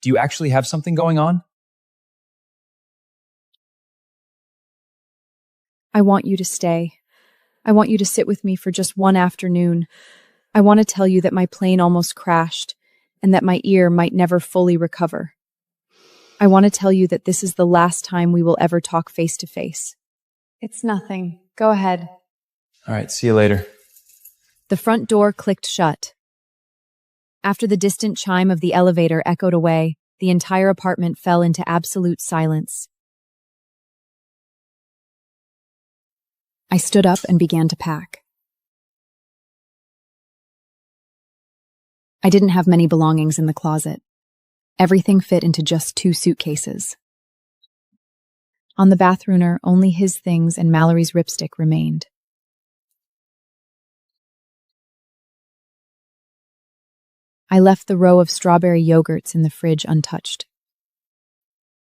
Do you actually have something going on? I want you to stay. I want you to sit with me for just one afternoon. I want to tell you that my plane almost crashed and that my ear might never fully recover. I want to tell you that this is the last time we will ever talk face to face. It's nothing. Go ahead. All right, see you later. The front door clicked shut. After the distant chime of the elevator echoed away, the entire apartment fell into absolute silence. I stood up and began to pack. I didn't have many belongings in the closet. Everything fit into just 2 suitcases. On the bathroomer, only his things and Mallory's ripstick remained. I left the row of strawberry yogurts in the fridge untouched.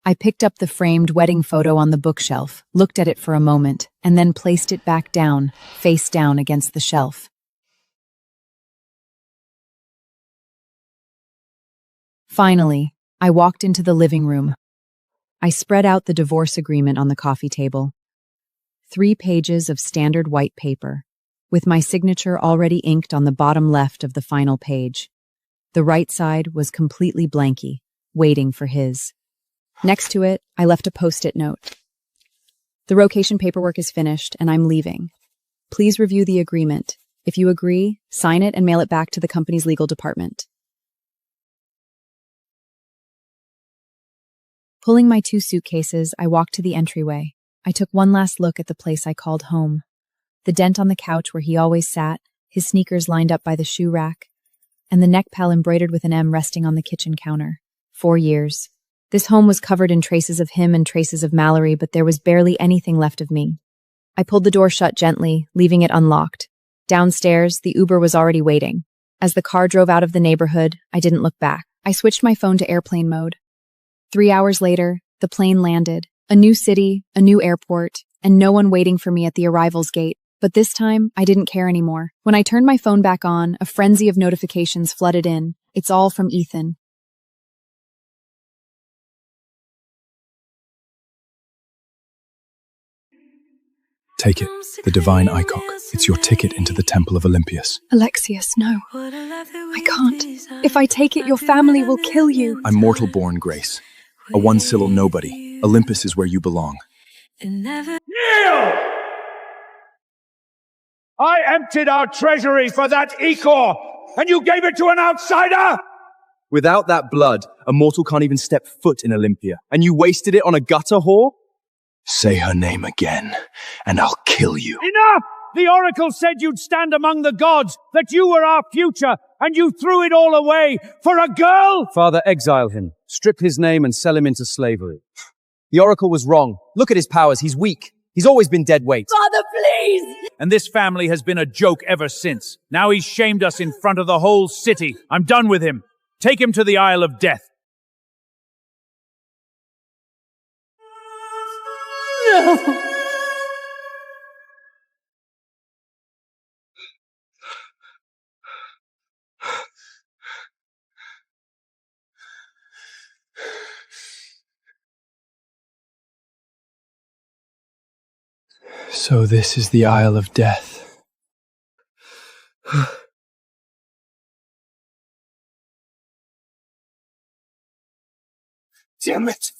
I picked up the framed wedding photo on the bookshelf, looked at it for a moment, and then placed it back down, face down against the shelf. Finally, I walked into the living room. I spread out the divorce agreement on the coffee table. 3 pages of standard white paper, with my signature already inked on the bottom left of the final page. The right side was completely blanky, waiting for his. Next to it, I left a post-it note. The relocation paperwork is finished, and I'm leaving. Please review the agreement. If you agree, sign it and mail it back to the company's legal department. Pulling my 2 suitcases, I walked to the entryway. I took one last look at the place I called home. The dent on the couch where he always sat, his sneakers lined up by the shoe rack, and the neck pal embroidered with an M resting on the kitchen counter. 4 years. This home was covered in traces of him and traces of Mallory, but there was barely anything left of me. I pulled the door shut gently, leaving it unlocked. Downstairs, the Uber was already waiting. As the car drove out of the neighborhood, I didn't look back. I switched my phone to airplane mode. 3 hours later, the plane landed. A new city, a new airport, and no one waiting for me at the arrivals gate. But this time, I didn't care anymore. When I turned my phone back on, a frenzy of notifications flooded in. It's all from Ethan. Take it, the divine icock. It's your ticket into the Temple of Olympius. Alexius, no. I can't. If I take it, your family will kill you. I'm mortal born, Grace. A one-syllable nobody. Olympus is where you belong. Kneel! I emptied our treasury for that Ecor, and you gave it to an outsider? Without that blood, a mortal can't even step foot in Olympia. And you wasted it on a gutter whore? Say her name again, and I'll kill you. Enough! The oracle said you'd stand among the gods, that you were our future, and you threw it all away for a girl? Father, exile him. Strip his name and sell him into slavery. The oracle was wrong. Look at his powers. He's weak. He's always been dead weight. Father, please! And this family has been a joke ever since. Now he's shamed us in front of the whole city. I'm done with him. Take him to the Isle of Death. No! So this is the Isle of Death. Damn it!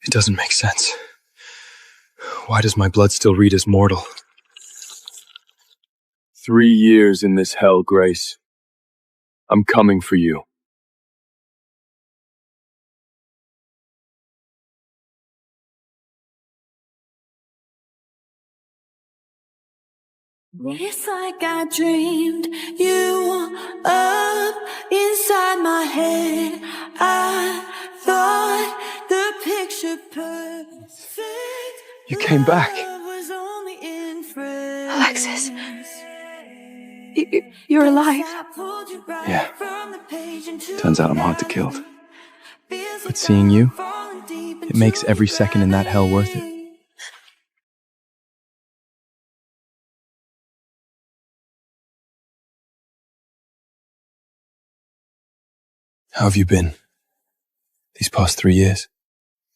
It doesn't make sense. Why does my blood still read as mortal? 3 years in this hell, Grace. I'm coming for you. It's like I dreamed you up inside my head. I thought the picture perfect. You came back. Alexis. You're alive. Yeah. Turns out I'm hard to kill. But seeing you, it makes every second in that hell worth it. How have you been these past 3 years?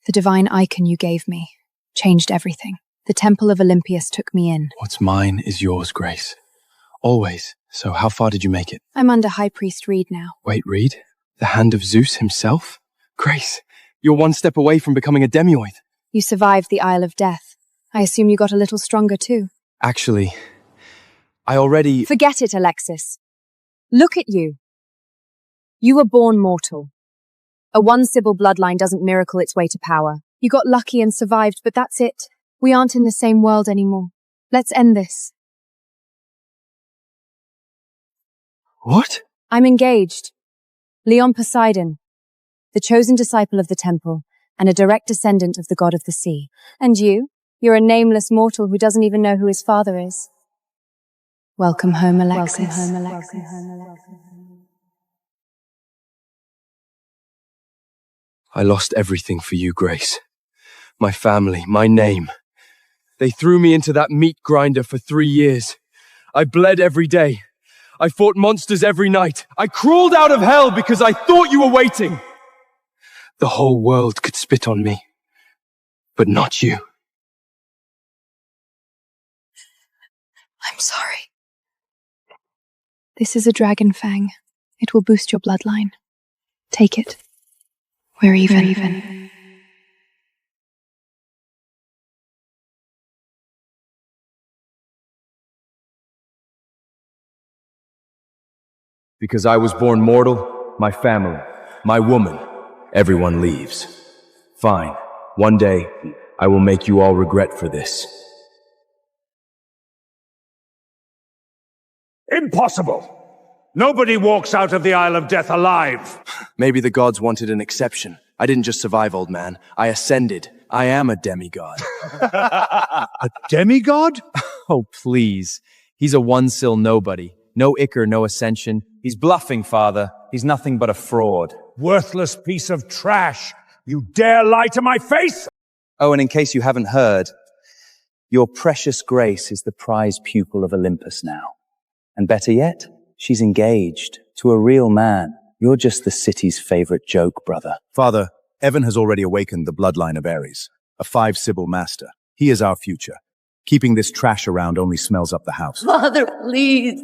The divine icon you gave me changed everything. The Temple of Olympius took me in. What's mine is yours, Grace. Always. So how far did you make it? I'm under High Priest Reed now. Wait, Reed? The hand of Zeus himself? Grace, you're one step away from becoming a demioid. You survived the Isle of Death. I assume you got a little stronger too. Actually, I already... Forget it, Alexis. Look at you. You were born mortal. A one-Sybil bloodline doesn't miracle its way to power. You got lucky and survived, but that's it. We aren't in the same world anymore. Let's end this. What? I'm engaged. Leon Poseidon, the chosen disciple of the temple, and a direct descendant of the god of the sea. And you? You're a nameless mortal who doesn't even know who his father is. Welcome home, Alexis. Welcome home, Alexis. I lost everything for you, Grace. My family, my name. They threw me into that meat grinder for 3 years. I bled every day. I fought monsters every night. I crawled out of hell because I thought you were waiting. The whole world could spit on me, but not you. I'm sorry. This is a dragon fang. It will boost your bloodline. Take it. We're even. Because I was born mortal, my family, my woman, everyone leaves. Fine. One day, I will make you all regret for this. Impossible! Nobody walks out of the Isle of Death alive! Maybe the gods wanted an exception. I didn't just survive, old man. I ascended. I am a demigod. A demigod? Oh, please. He's a one-sill nobody. No ichor, no ascension. He's bluffing, father. He's nothing but a fraud. Worthless piece of trash! You dare lie to my face? Oh, and in case you haven't heard, your precious Grace is the prize pupil of Olympus now. And better yet, she's engaged to a real man. You're just the city's favorite joke, brother. Father, Evan has already awakened the bloodline of Ares, a 5-Sibyl master. He is our future. Keeping this trash around only smells up the house. Father, please.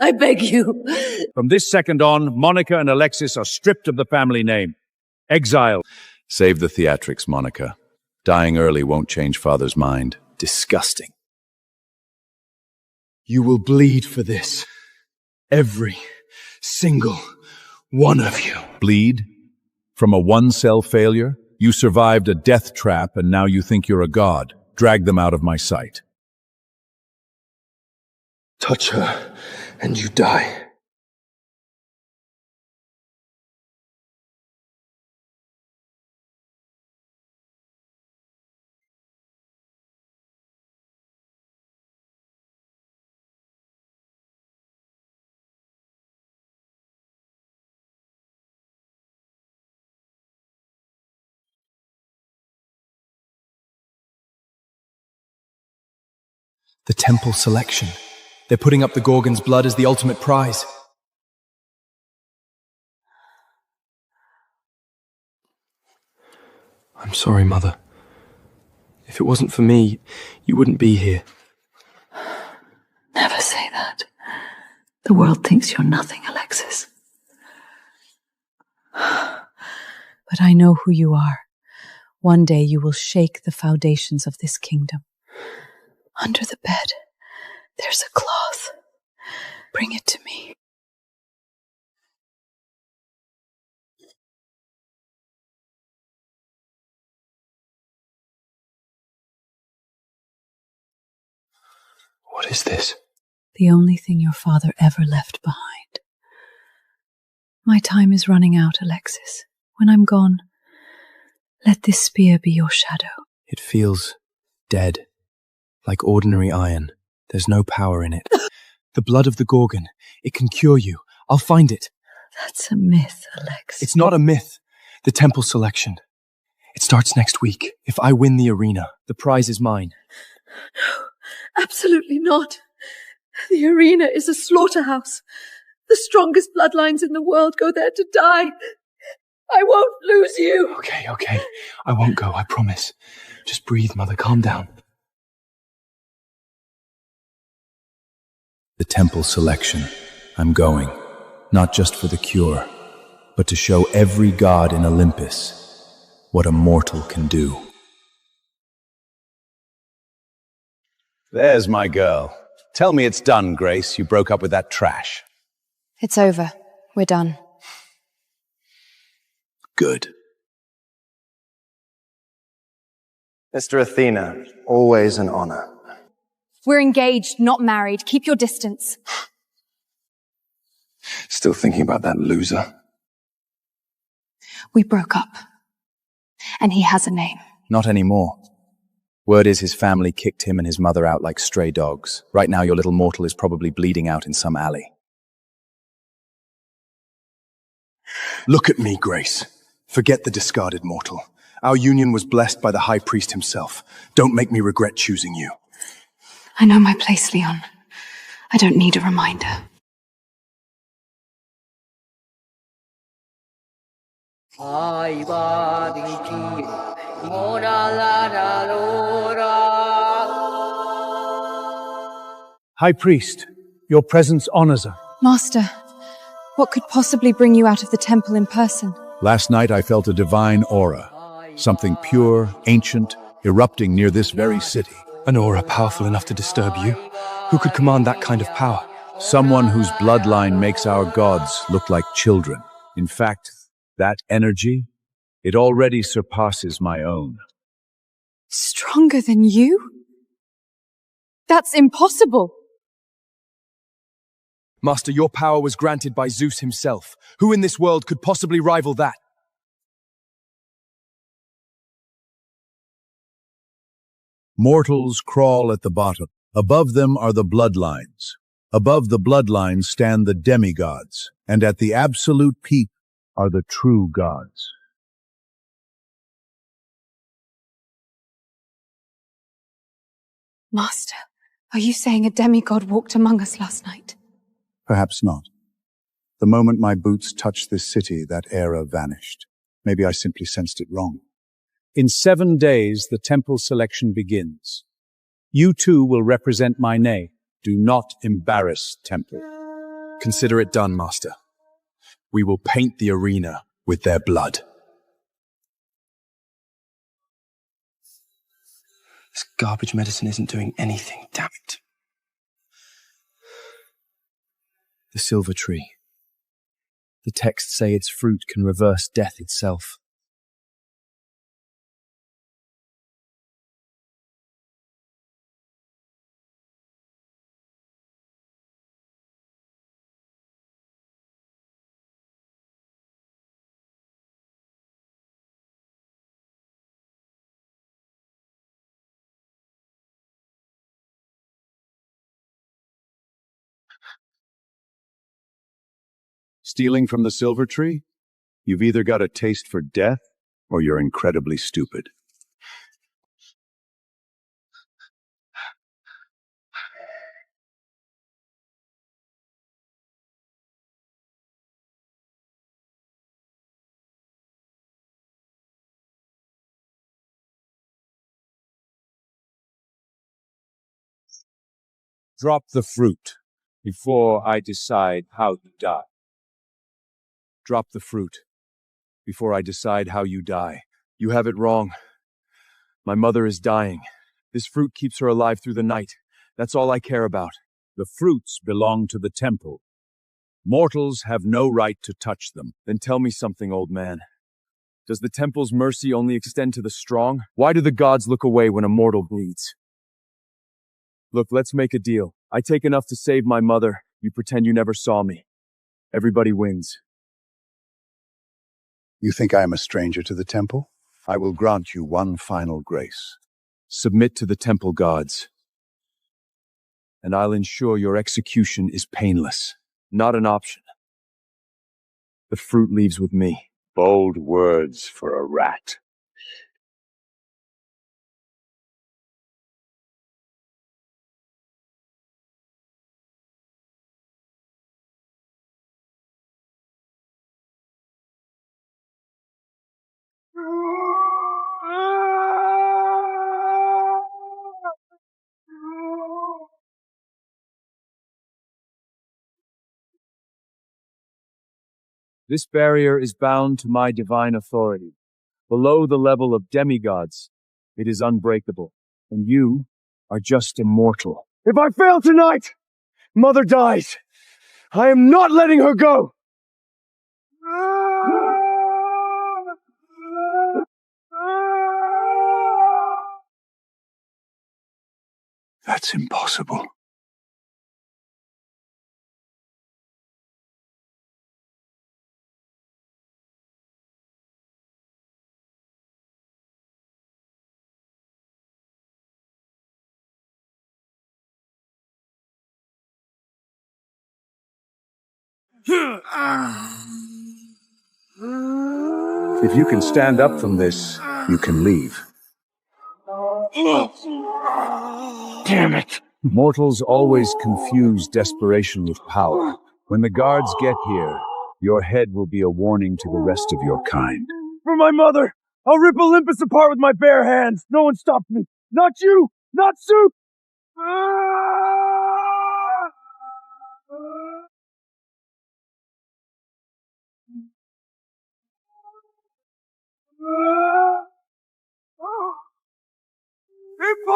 I beg you. From this second on, Monica and Alexis are stripped of the family name. Exiled. Save the theatrics, Monica. Dying early won't change Father's mind. Disgusting. You will bleed for this. Every single one of you. Bleed? From a one-cell failure? You survived a death trap and now you think you're a god. Drag them out of my sight. Touch her and you die. The temple selection. They're putting up the Gorgon's blood as the ultimate prize. I'm sorry, Mother. If it wasn't for me, you wouldn't be here. Never say that. The world thinks you're nothing, Alexis. But I know who you are. One day you will shake the foundations of this kingdom. Under the bed, there's a cloth. Bring it to me. What is this? The only thing your father ever left behind. My time is running out, Alexis. When I'm gone, let this spear be your shadow. It feels dead. Like ordinary iron. There's no power in it. The blood of the Gorgon. It can cure you. I'll find it. That's a myth, Alexis. It's not a myth. The temple selection. It starts next week. If I win the arena, the prize is mine. No, absolutely not. The arena is a slaughterhouse. The strongest bloodlines in the world go there to die. I won't lose you. Okay. I won't go, I promise. Just breathe, Mother. Calm down. The temple selection. I'm going. Not just for the cure, but to show every god in Olympus what a mortal can do. There's my girl. Tell me it's done, Grace. You broke up with that trash. It's over. We're done. Good. Mr. Athena, always an honor. We're engaged, not married. Keep your distance. Still thinking about that loser? We broke up. And he has a name. Not anymore. Word is his family kicked him and his mother out like stray dogs. Right now your little mortal is probably bleeding out in some alley. Look at me, Grace. Forget the discarded mortal. Our union was blessed by the High Priest himself. Don't make me regret choosing you. I know my place, Leon. I don't need a reminder. High Priest, your presence honors us. Master, what could possibly bring you out of the temple in person? Last night I felt a divine aura. Something pure, ancient, erupting near this very city. An aura powerful enough to disturb you? Who could command that kind of power? Someone whose bloodline makes our gods look like children. In fact, that energy, it already surpasses my own. Stronger than you? That's impossible. Master, your power was granted by Zeus himself. Who in this world could possibly rival that? Mortals crawl at the bottom. Above them are the bloodlines. Above the bloodlines stand the demigods, and at the absolute peak are the true gods. Master, are you saying a demigod walked among us last night? Perhaps not. The moment my boots touched this city, that era vanished. Maybe I simply sensed it wrong. In 7 days, the temple selection begins. You two will represent my name. Do not embarrass temple. Consider it done, Master. We will paint the arena with their blood. This garbage medicine isn't doing anything, damn it. The silver tree. The texts say its fruit can reverse death itself. Stealing from the silver tree? You've either got a taste for death, or you're incredibly stupid. Drop the fruit before I decide how to die. Drop the fruit before I decide how you die. You have it wrong. My mother is dying. This fruit keeps her alive through the night. That's all I care about. The fruits belong to the temple. Mortals have no right to touch them. Then tell me something, old man. Does the temple's mercy only extend to the strong? Why do the gods look away when a mortal bleeds? Look, let's make a deal. I take enough to save my mother. You pretend you never saw me. Everybody wins. You think I am a stranger to the temple? I will grant you one final grace. Submit to the temple gods, and I'll ensure your execution is painless, not an option. The fruit leaves with me. Bold words for a rat. This barrier is bound to my divine authority. Below the level of demigods, it is unbreakable, and you are just a mortal. If I fail tonight, Mother dies. I am not letting her go! That's impossible. If you can stand up from this, you can leave. Damn it! Mortals always confuse desperation with power. When the guards get here, your head will be a warning to the rest of your kind. For my mother! I'll rip Olympus apart with my bare hands! No one stopped me! Not you! Not Zeus!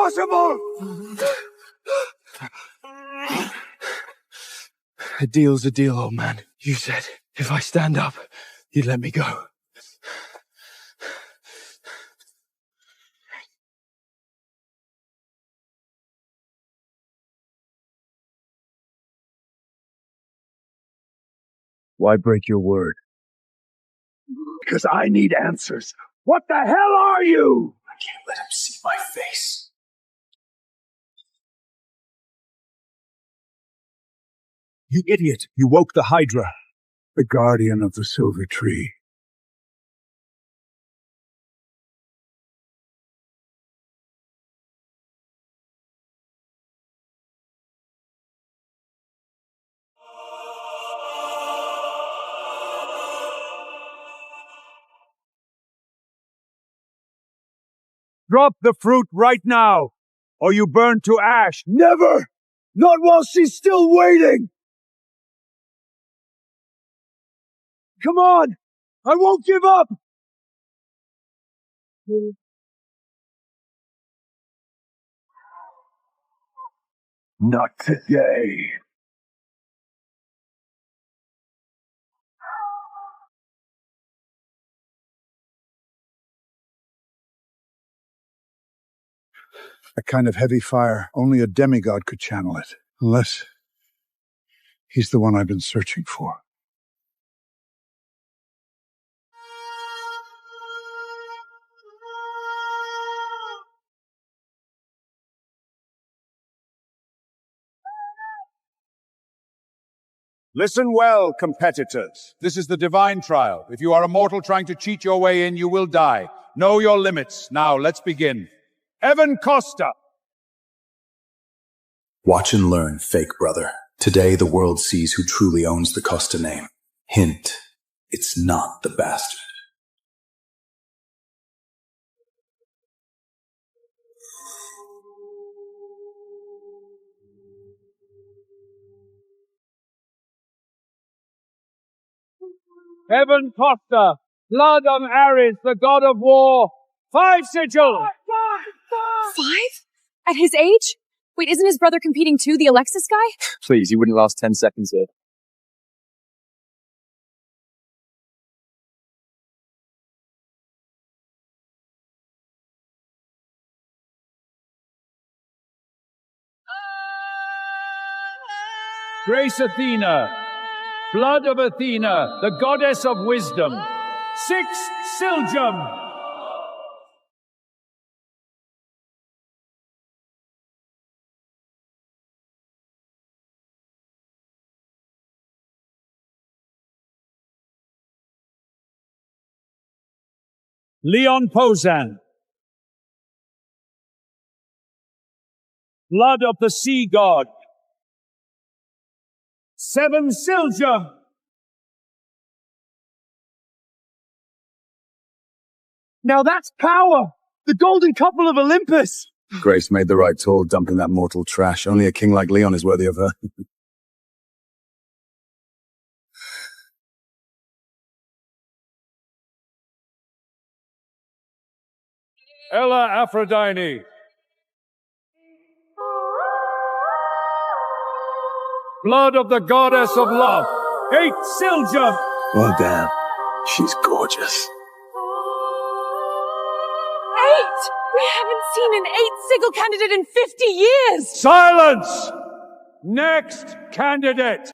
impossible! A deal's a deal, old man. You said if I stand up, you'd let me go. Why break your word? Because I need answers. What the hell are you? I can't let him see my face. You idiot! You woke the Hydra. The guardian of the silver tree. Drop the fruit right now, or you burn to ash. Never! Not while she's still waiting! Come on! I won't give up! Not today. A kind of heavy fire. Only a demigod could channel it. Unless he's the one I've been searching for. Listen well, competitors. This is the divine trial. If you are a mortal trying to cheat your way in, you will die. Know your limits. Now, let's begin. Evan Costa! Watch and learn, fake brother. Today the world sees who truly owns the Costa name. Hint, it's not the bastard. Evan Costa, blood of Ares, the god of war. 5 sigil! 5? At his age? Wait, isn't his brother competing too, the Alexis guy? Please, he wouldn't last 10 seconds here. Grace Athena, blood of Athena, the goddess of wisdom. 6 Siljum. Leon Pozan, blood of the sea god. 7 Silja. Now that's power! The golden couple of Olympus! Grace made the right call dumping that mortal trash. Only a king like Leon is worthy of her. Ella Aphrodite. Blood of the goddess of love. 8 Silja. Well, damn. She's gorgeous. 8! We haven't seen an 8 sigil candidate in 50 years! Silence! Next candidate.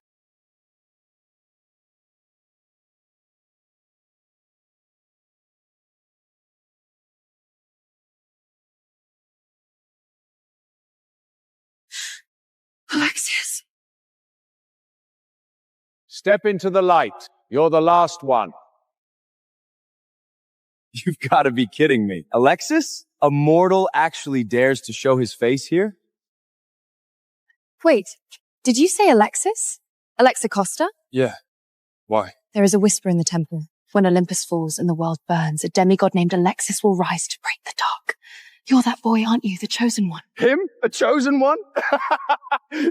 Alexis. Step into the light. You're the last one. You've got to be kidding me. Alexis? A mortal actually dares to show his face here? Wait, did you say Alexis? Alexa Costa? Yeah. Why? There is a whisper in the temple. When Olympus falls and the world burns, a demigod named Alexis will rise to break the dark. You're that boy, aren't you? The chosen one. Him? A chosen one?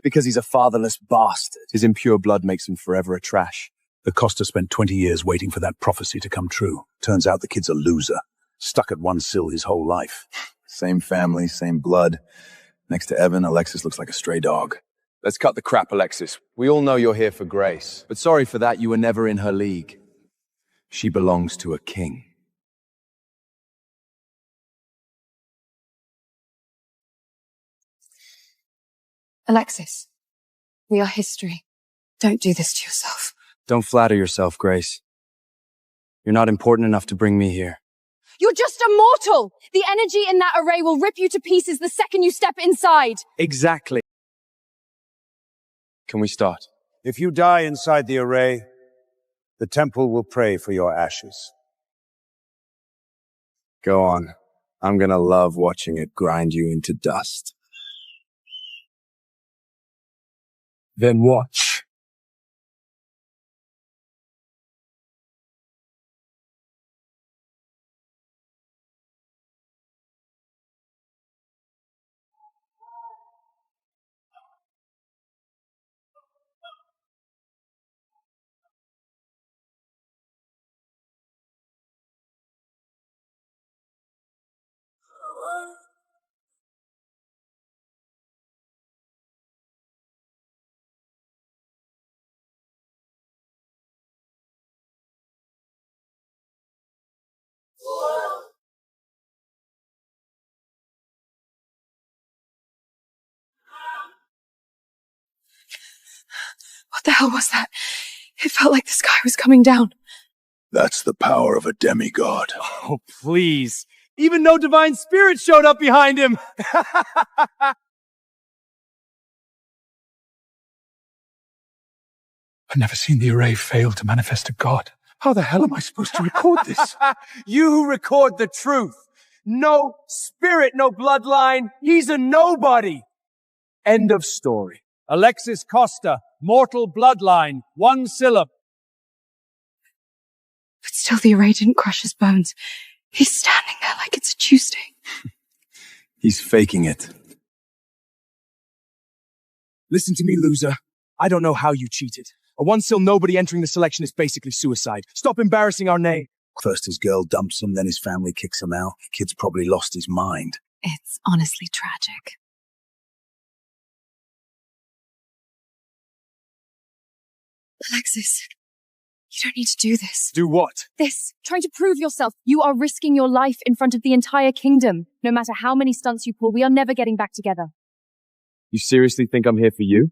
Because he's a fatherless bastard. His impure blood makes him forever a trash. The Costa spent 20 years waiting for that prophecy to come true. Turns out the kid's a loser. Stuck at one sill his whole life. Same family, same blood. Next to Evan, Alexis looks like a stray dog. Let's cut the crap, Alexis. We all know you're here for Grace. But sorry for that, you were never in her league. She belongs to a king. Alexis, we are history. Don't do this to yourself. Don't flatter yourself, Grace. You're not important enough to bring me here. You're just a mortal! The energy in that array will rip you to pieces the second you step inside! Exactly. Can we start? If you die inside the array, the temple will pray for your ashes. Go on. I'm gonna love watching it grind you into dust. Then watch. What the hell was that? It felt like the sky was coming down. That's the power of a demigod. Oh, please. Even no divine spirit showed up behind him. I've never seen the array fail to manifest a god. How the hell am I supposed to record this? You who record the truth. No spirit, no bloodline. He's a nobody. End of story. Alexis Costa, mortal bloodline, 1 syllable. But still the array didn't crush his bones. He's standing there like it's a Tuesday. He's faking it. Listen to me, loser. I don't know how you cheated. A 1-sil nobody entering the selection is basically suicide. Stop embarrassing our name. First his girl dumps him, then his family kicks him out. Kid's probably lost his mind. It's honestly tragic. Alexis, you don't need to do this. Do what? This. Trying to prove yourself. You are risking your life in front of the entire kingdom. No matter how many stunts you pull, we are never getting back together. You seriously think I'm here for you?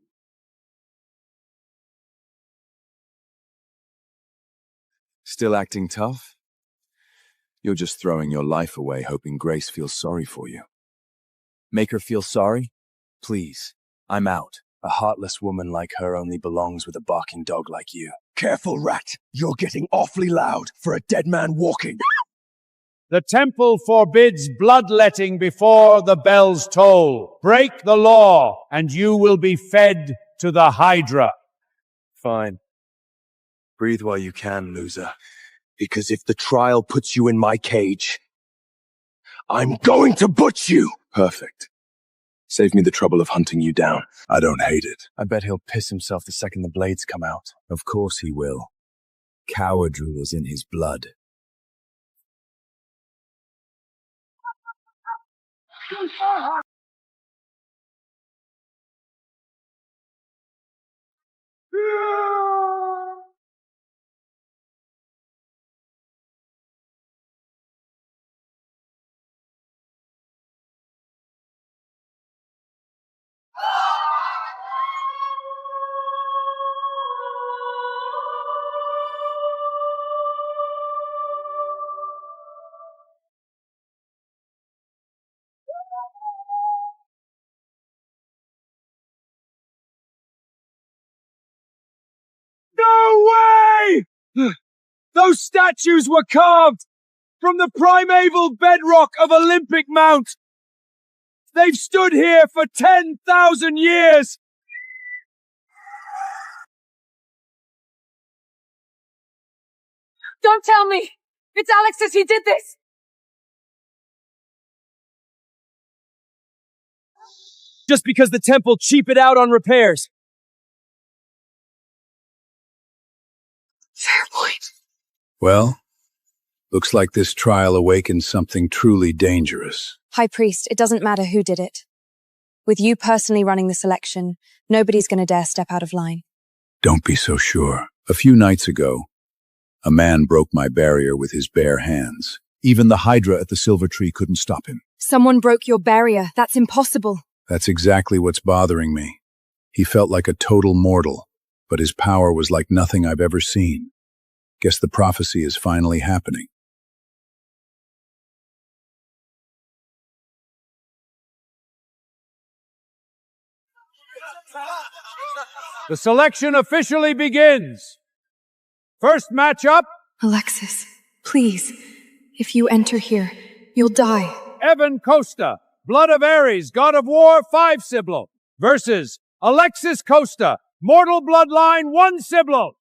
Still acting tough? You're just throwing your life away, hoping Grace feels sorry for you. Make her feel sorry? Please. I'm out. A heartless woman like her only belongs with a barking dog like you. Careful, rat. You're getting awfully loud for a dead man walking. The temple forbids bloodletting before the bells toll. Break the law, and you will be fed to the Hydra. Fine. Breathe while you can, loser. Because if the trial puts you in my cage, I'm going to butch you! Perfect. Save me the trouble of hunting you down. I don't hate it. I bet he'll piss himself the second the blades come out. Of course he will. Cowardry is in his blood. No way! Those statues were carved from the primeval bedrock of Olympic Mount. They've stood here for 10,000 years. Don't tell me! It's Alexis, he did this! Just because the temple cheap it out on repairs. Fair point. Well, Looks like this trial awakens something truly dangerous. High Priest, it doesn't matter who did it. With you personally running the selection, nobody's going to dare step out of line. Don't be so sure. A few nights ago, a man broke my barrier with his bare hands. Even the Hydra at the Silver Tree couldn't stop him. Someone broke your barrier. That's impossible. That's exactly what's bothering me. He felt like a total mortal, but his power was like nothing I've ever seen. Guess the prophecy is finally happening. The selection officially begins. First matchup. Alexis, please. If you enter here, you'll die. Evan Costa, Blood of Ares, God of War, 5 Siblo, versus Alexis Costa, Mortal Bloodline, 1 Siblo.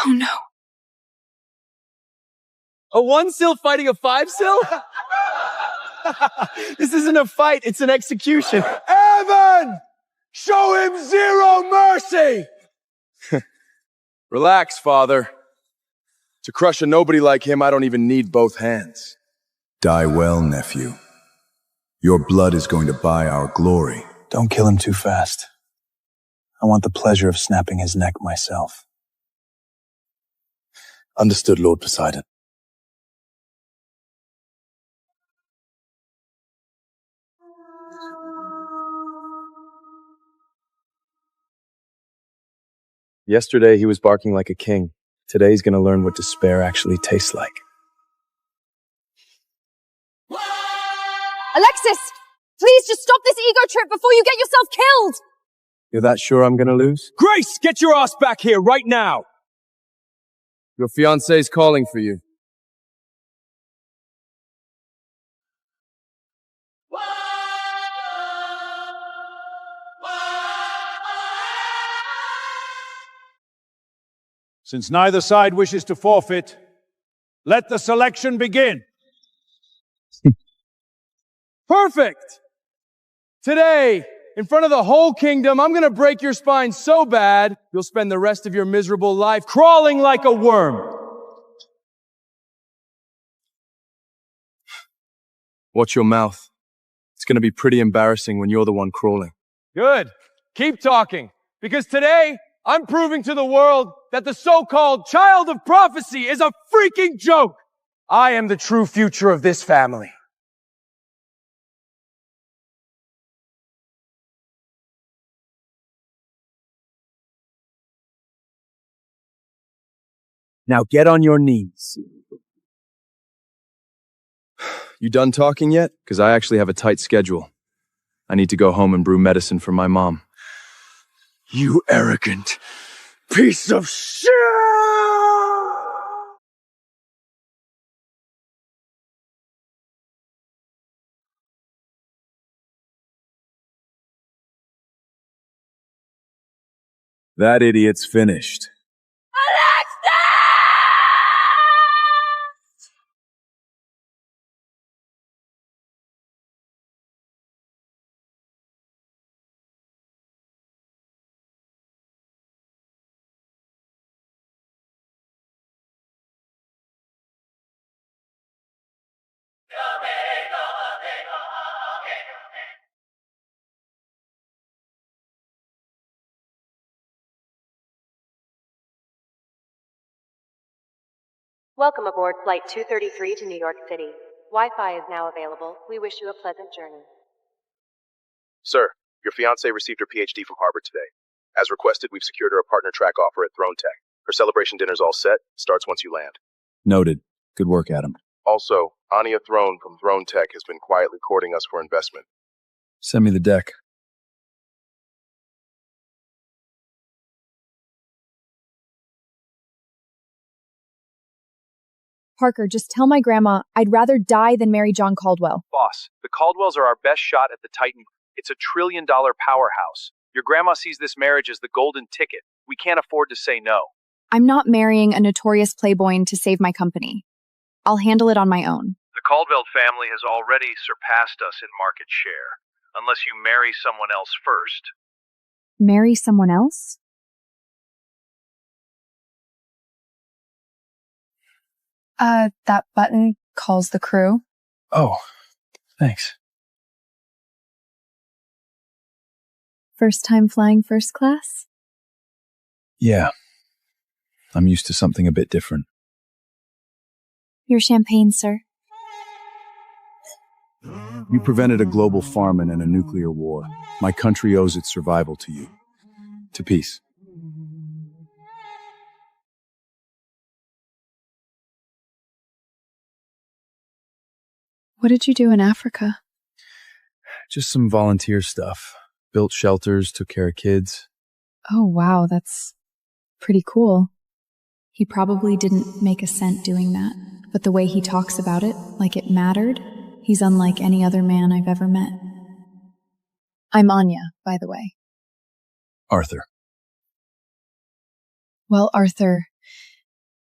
Oh no. A 1 sil fighting a 5 sil? This isn't a fight, it's an execution. Evan! Show him zero mercy! Relax, father. To crush a nobody like him, I don't even need both hands. Die well, nephew. Your blood is going to buy our glory. Don't kill him too fast. I want the pleasure of snapping his neck myself. Understood, Lord Poseidon. Yesterday he was barking like a king. Today he's gonna learn what despair actually tastes like. Alexis! Please just stop this ego trip before you get yourself killed! You're that sure I'm gonna lose? Grace, get your ass back here right now! Your fiancé's calling for you. Since neither side wishes to forfeit, let the selection begin. Perfect! Today, in front of the whole kingdom, I'm gonna break your spine so bad, you'll spend the rest of your miserable life crawling like a worm. Watch your mouth. It's gonna be pretty embarrassing when you're the one crawling. Good. Keep talking. Because today, I'm proving to the world that the so-called child of prophecy is a freaking joke. I am the true future of this family. Now get on your knees. You done talking yet? Because I actually have a tight schedule. I need to go home and brew medicine for my mom. You arrogant piece of shit! That idiot's finished. Welcome aboard Flight 233 to New York City. Wi-Fi is now available. We wish you a pleasant journey. Sir, your fiancée received her PhD from Harvard today. As requested, we've secured her a partner track offer at Thorne Tech. Her celebration dinner's all set. Starts once you land. Noted. Good work, Adam. Also, Anya Thorne from Thorne Tech has been quietly courting us for investment. Send me the deck. Parker, just tell my grandma I'd rather die than marry John Caldwell. Boss, the Caldwells are our best shot at the Titan. It's a $1 trillion powerhouse. Your grandma sees this marriage as the golden ticket. We can't afford to say no. I'm not marrying a notorious playboy to save my company. I'll handle it on my own. The Caldwell family has already surpassed us in market share, unless you marry someone else first. Marry someone else? That button calls the crew. Oh, thanks. First time flying first class? Yeah. I'm used to something a bit different. Your champagne, sir. You prevented a global famine and a nuclear war. My country owes its survival to you. To peace. What did you do in Africa? Just some volunteer stuff. Built shelters, took care of kids. Oh, wow, that's pretty cool. He probably didn't make a cent doing that, but the way he talks about it, like it mattered, he's unlike any other man I've ever met. I'm Anya, by the way. Arthur. Well, Arthur,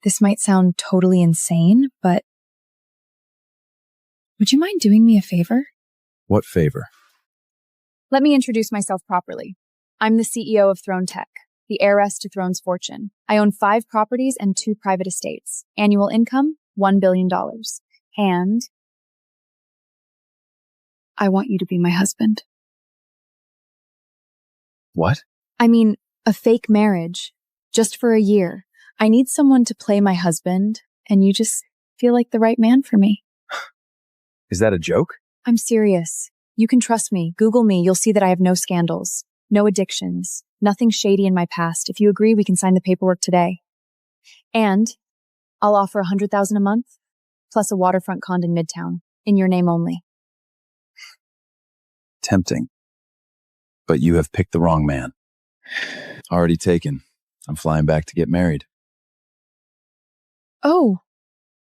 this might sound totally insane, but would you mind doing me a favor? What favor? Let me introduce myself properly. I'm the CEO of Thorne Tech, the heiress to Throne's fortune. I own 5 properties and 2 private estates. Annual income, $1 billion. And I want you to be my husband. What? I mean, a fake marriage, just for a year. I need someone to play my husband, and you just feel like the right man for me. Is that a joke? I'm serious. You can trust me. Google me. You'll see that I have no scandals, no addictions, nothing shady in my past. If you agree, we can sign the paperwork today. And I'll offer $100,000 a month, plus a waterfront condo in Midtown, in your name only. Tempting. But you have picked the wrong man. Already taken. I'm flying back to get married. Oh,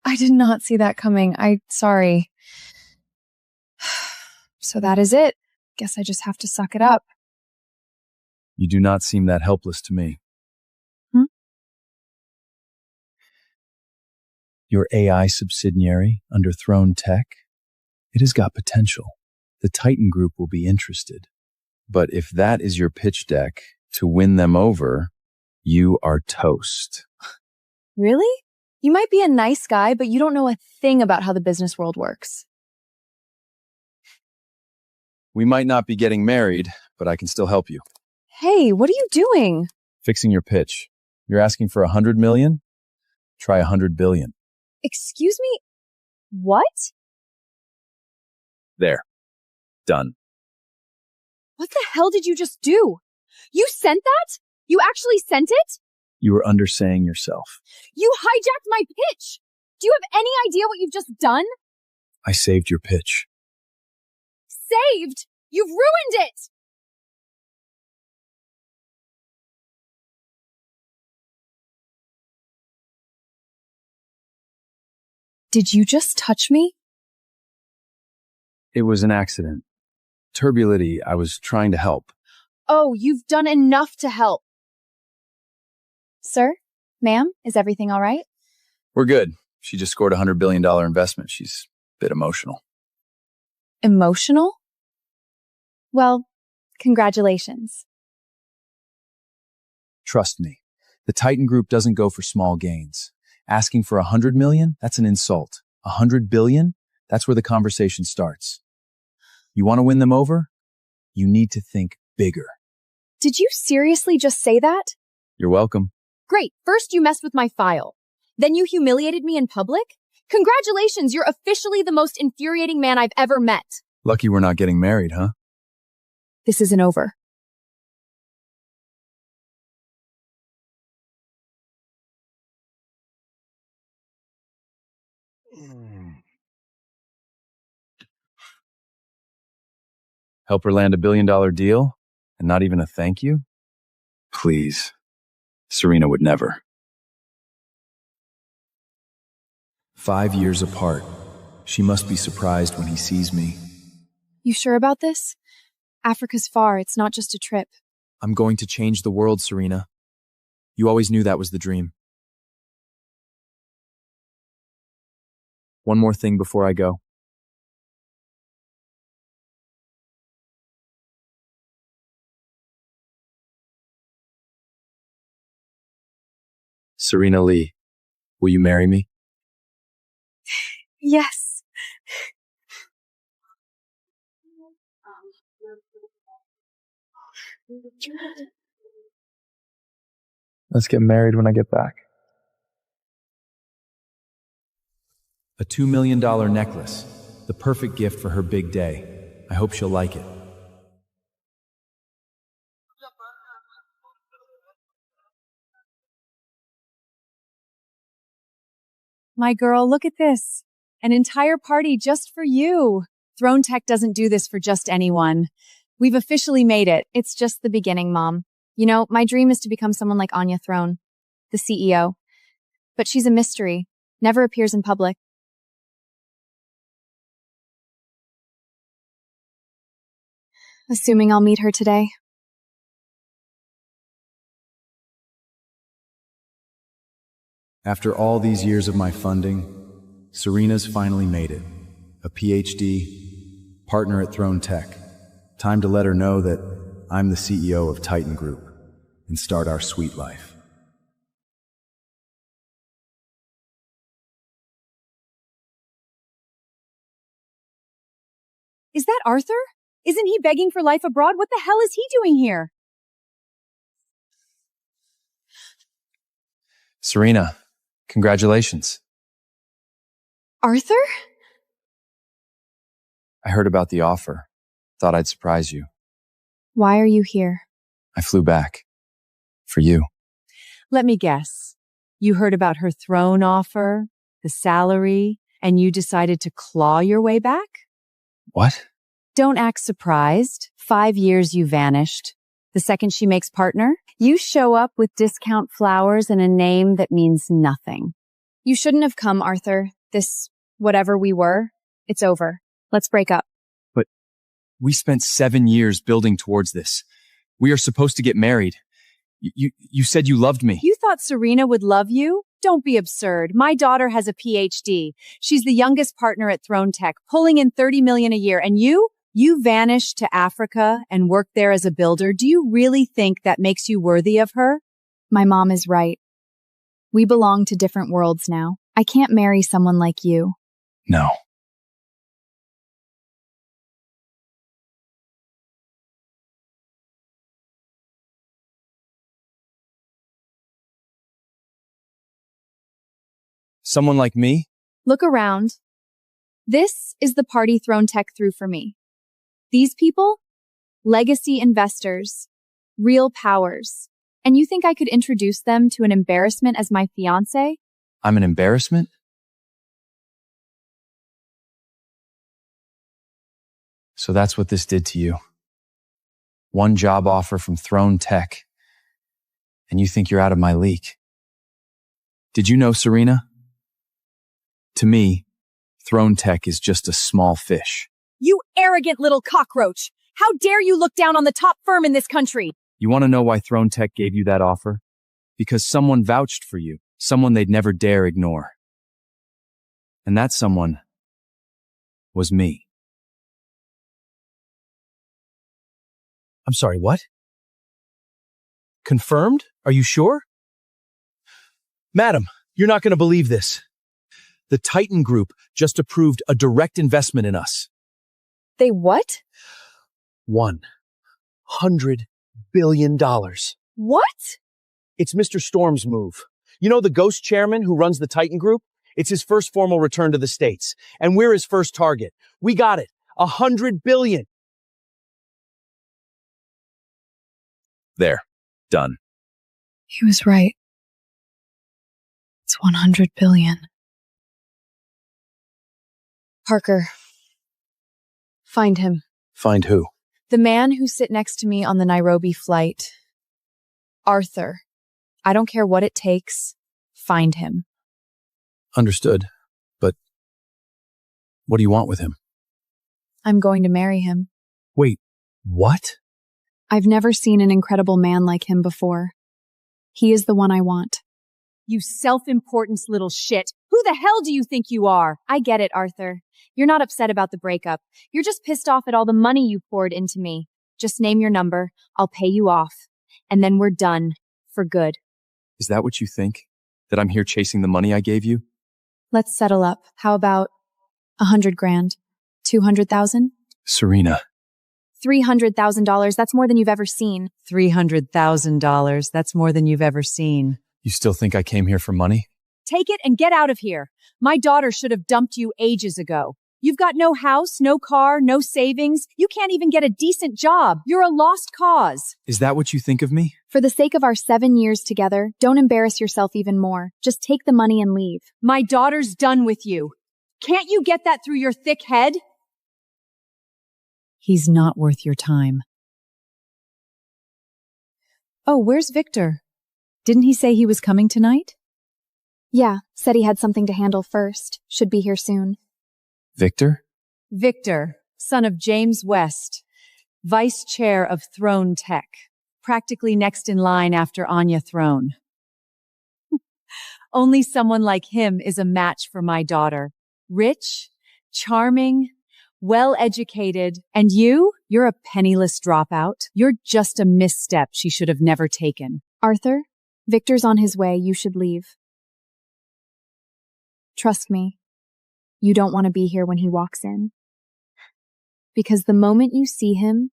I did not see that coming. Sorry. So that is it. Guess I just have to suck it up. You do not seem that helpless to me. Your AI subsidiary under Thorne Tech, it has got potential. The Titan Group will be interested. But if that is your pitch deck to win them over, you are toast. Really? You might be a nice guy, but you don't know a thing about how the business world works. We might not be getting married, but I can still help you. Hey, what are you doing? Fixing your pitch. You're asking for 100 million? Try 100 billion. Excuse me? What? There. Done. what the hell did you just do? You sent that? You actually sent it? You were undersaying yourself. You hijacked my pitch! Do you have any idea what you've just done? I saved your pitch. Saved? You've ruined it! Did you just touch me? It was an accident. Turbulity, I was trying to help. Oh, you've done enough to help. Sir? Ma'am? Is everything all right? We're good. She just scored a $100 billion investment. She's a bit emotional. Emotional? Well, congratulations. Trust me. The Titan Group doesn't go for small gains. Asking for 100 million? That's an insult. 100 billion? That's where the conversation starts. You want to win them over? You need to think bigger. Did you seriously just say that? You're welcome. Great. First you messed with my file. Then you humiliated me in public? Congratulations, you're officially the most infuriating man I've ever met. Lucky we're not getting married, huh? This isn't over. Help her land $1 billion deal and not even a thank you? Please. Serena would never. 5 years apart. She must be surprised when he sees me. You sure about this? Africa's far. It's not just a trip. I'm going to change the world, Serena. You always knew that was the dream. One more thing before I go. Serena Lee, will you marry me? Yes. Let's get married when I get back. A $2 million necklace. The perfect gift for her big day. I hope she'll like it. My girl, look at this. An entire party just for you. Throne Tech doesn't do this for just anyone. We've officially made it. It's just the beginning, Mom. You know, my dream is to become someone like Anya Throne, the CEO. But she's a mystery, never appears in public. Assuming I'll meet her today. After all these years of my funding, Serena's finally made it. A PhD, partner at Throne Tech. Time to let her know that I'm the CEO of Titan Group and start our sweet life. Is that Arthur? Isn't he begging for life abroad? What the hell is he doing here? Serena, congratulations. Arthur? I heard about the offer. Thought I'd surprise you. Why are you here? I flew back. For you. Let me guess. You heard about her throne offer, the salary, and you decided to claw your way back? What? Don't act surprised. 5 years you vanished. The second she makes partner, you show up with discount flowers and a name that means nothing. You shouldn't have come, Arthur. This, whatever we were, it's over. Let's break up. But we spent 7 years building towards this. We are supposed to get married. You said you loved me. You thought Serena would love you? Don't be absurd. My daughter has a PhD. She's the youngest partner at Throne Tech, pulling in $30 million a year. And you vanished to Africa and worked there as a builder. Do you really think that makes you worthy of her? My mom is right. We belong to different worlds now. I can't marry someone like you. No. Someone like me? Look around. This is the party Throne Tech threw for me. These people? Legacy investors. Real powers. And you think I could introduce them to an embarrassment as my fiancé? I'm an embarrassment? So that's what this did to you. One job offer from Throne Tech. And you think you're out of my league. Did you know, Serena? To me, Throne Tech is just a small fish. You arrogant little cockroach! How dare you look down on the top firm in this country? You want to know why Throne Tech gave you that offer? Because someone vouched for you, someone they'd never dare ignore. And that someone was me. I'm sorry, what? Confirmed? Are you sure? Madam, you're not going to believe this. The Titan Group just approved a direct investment in us. They what? $100 billion. What? It's Mr. Storm's move. You know the ghost chairman who runs the Titan Group? It's his first formal return to the States, and we're his first target. We got it. $100 billion. There. Done. He was right. It's 100 billion. Parker. Find him. Find who? The man who sit next to me on the Nairobi flight. Arthur. I don't care what it takes. Find him. Understood. But what do you want with him? I'm going to marry him. Wait, what? I've never seen an incredible man like him before. He is the one I want. You self-importance little shit. Who the hell do you think you are? I get it, Arthur. You're not upset about the breakup. You're just pissed off at all the money you poured into me. Just name your number. I'll pay you off. And then we're done. For good. Is that what you think? That I'm here chasing the money I gave you? Let's settle up. How about 100 grand. 200,000? Serena. $300,000, that's more than you've ever seen. $300,000, that's more than you've ever seen. You still think I came here for money? Take it and get out of here. My daughter should have dumped you ages ago. You've got no house, no car, no savings. You can't even get a decent job. You're a lost cause. Is that what you think of me? For the sake of our 7 years together, don't embarrass yourself even more. Just take the money and leave. My daughter's done with you. Can't you get that through your thick head? He's not worth your time. Oh, where's Victor? Didn't he say he was coming tonight? Yeah, said he had something to handle first. Should be here soon. Victor? Victor, son of James West, vice chair of Thorne Tech, practically next in line after Anya Thorne. Only someone like him is a match for my daughter. Rich, charming, well-educated, and you're a penniless dropout. You're just a misstep she should have never taken. Arthur, Victor's on his way. You should leave. Trust me, you don't want to be here when he walks in. Because the moment you see him,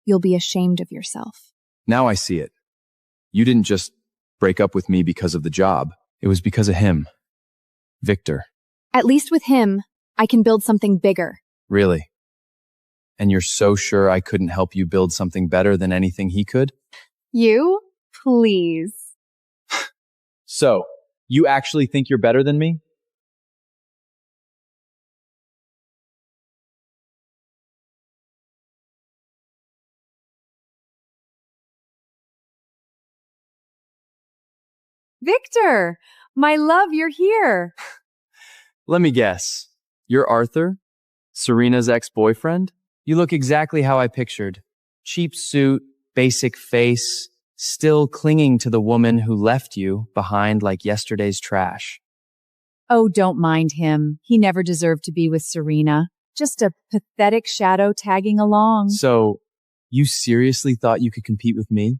you'll be ashamed of yourself. Now I see it. You didn't just break up with me because of the job. It was because of him. Victor. At least with him, I can build something bigger. Really? And you're so sure I couldn't help you build something better than anything he could? You? Please. So, you actually think you're better than me? Victor, my love, you're here. Let me guess. You're Arthur? Serena's ex-boyfriend? You look exactly how I pictured. Cheap suit, basic face, still clinging to the woman who left you behind like yesterday's trash. Oh, don't mind him. He never deserved to be with Serena. Just a pathetic shadow tagging along. So, you seriously thought you could compete with me?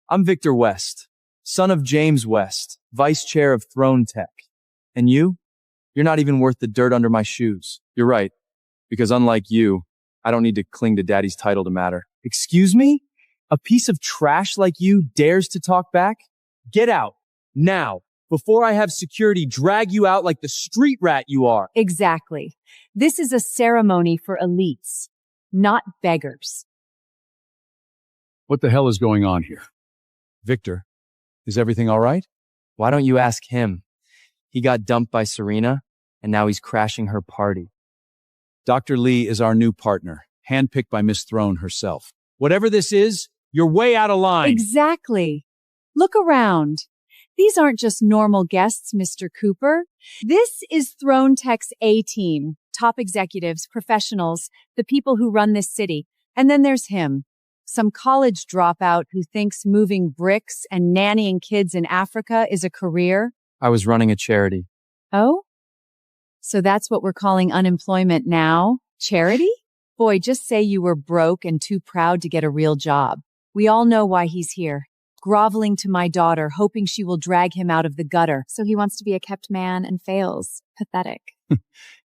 I'm Victor West, son of James West, vice chair of Thorne Tech. And you? You're not even worth the dirt under my shoes. You're right, because unlike you, I don't need to cling to daddy's title to matter. Excuse me? A piece of trash like you dares to talk back? Get out, now, before I have security drag you out like the street rat you are. Exactly. This is a ceremony for elites, not beggars. What the hell is going on here? Victor, is everything all right? Why don't you ask him? He got dumped by Serena, and now he's crashing her party. Dr. Lee is our new partner, handpicked by Miss Thorne herself. Whatever this is, you're way out of line. Exactly. Look around. These aren't just normal guests, Mr. Cooper. This is Thorne Tech's A-team, top executives, professionals, the people who run this city. And then there's him, some college dropout who thinks moving bricks and nannying kids in Africa is a career. I was running a charity. Oh? So that's what we're calling unemployment now? Charity? Boy, just say you were broke and too proud to get a real job. We all know why he's here. Groveling to my daughter, hoping she will drag him out of the gutter. So he wants to be a kept man and fails. Pathetic.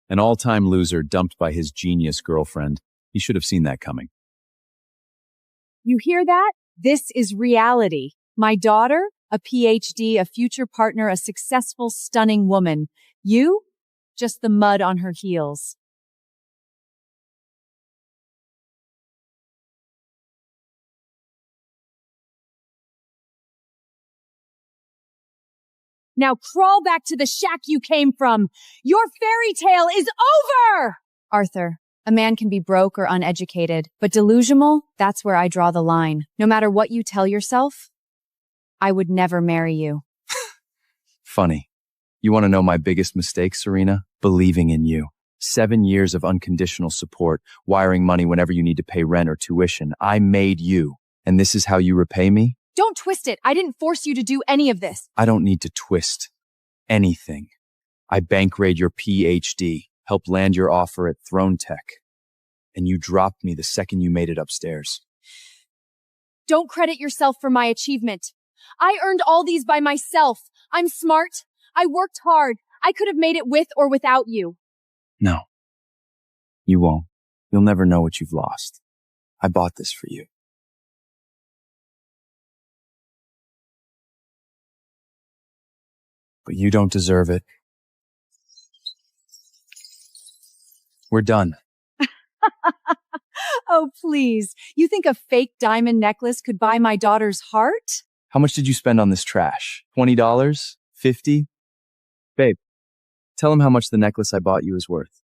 An all-time loser dumped by his genius girlfriend. He should have seen that coming. You hear that? This is reality. My daughter, a PhD, a future partner, a successful, stunning woman. You? Just the mud on her heels. Now crawl back to the shack you came from. Your fairy tale is over! Arthur, a man can be broke or uneducated, but delusional, that's where I draw the line. No matter what you tell yourself, I would never marry you. Funny. You want to know my biggest mistake, Serena? Believing in you. 7 years of unconditional support, wiring money whenever you need to pay rent or tuition. I made you. And this is how you repay me? Don't twist it. I didn't force you to do any of this. I don't need to twist anything. I bank raid your PhD, helped land your offer at Thorne Tech, and you dropped me the second you made it upstairs. Don't credit yourself for my achievement. I earned all these by myself. I'm smart. I worked hard. I could have made it with or without you. No. You won't. You'll never know what you've lost. I bought this for you. But you don't deserve it. We're done. Oh, please. You think a fake diamond necklace could buy my daughter's heart? How much did you spend on this trash? $20? $50? Babe, tell him how much the necklace I bought you is worth.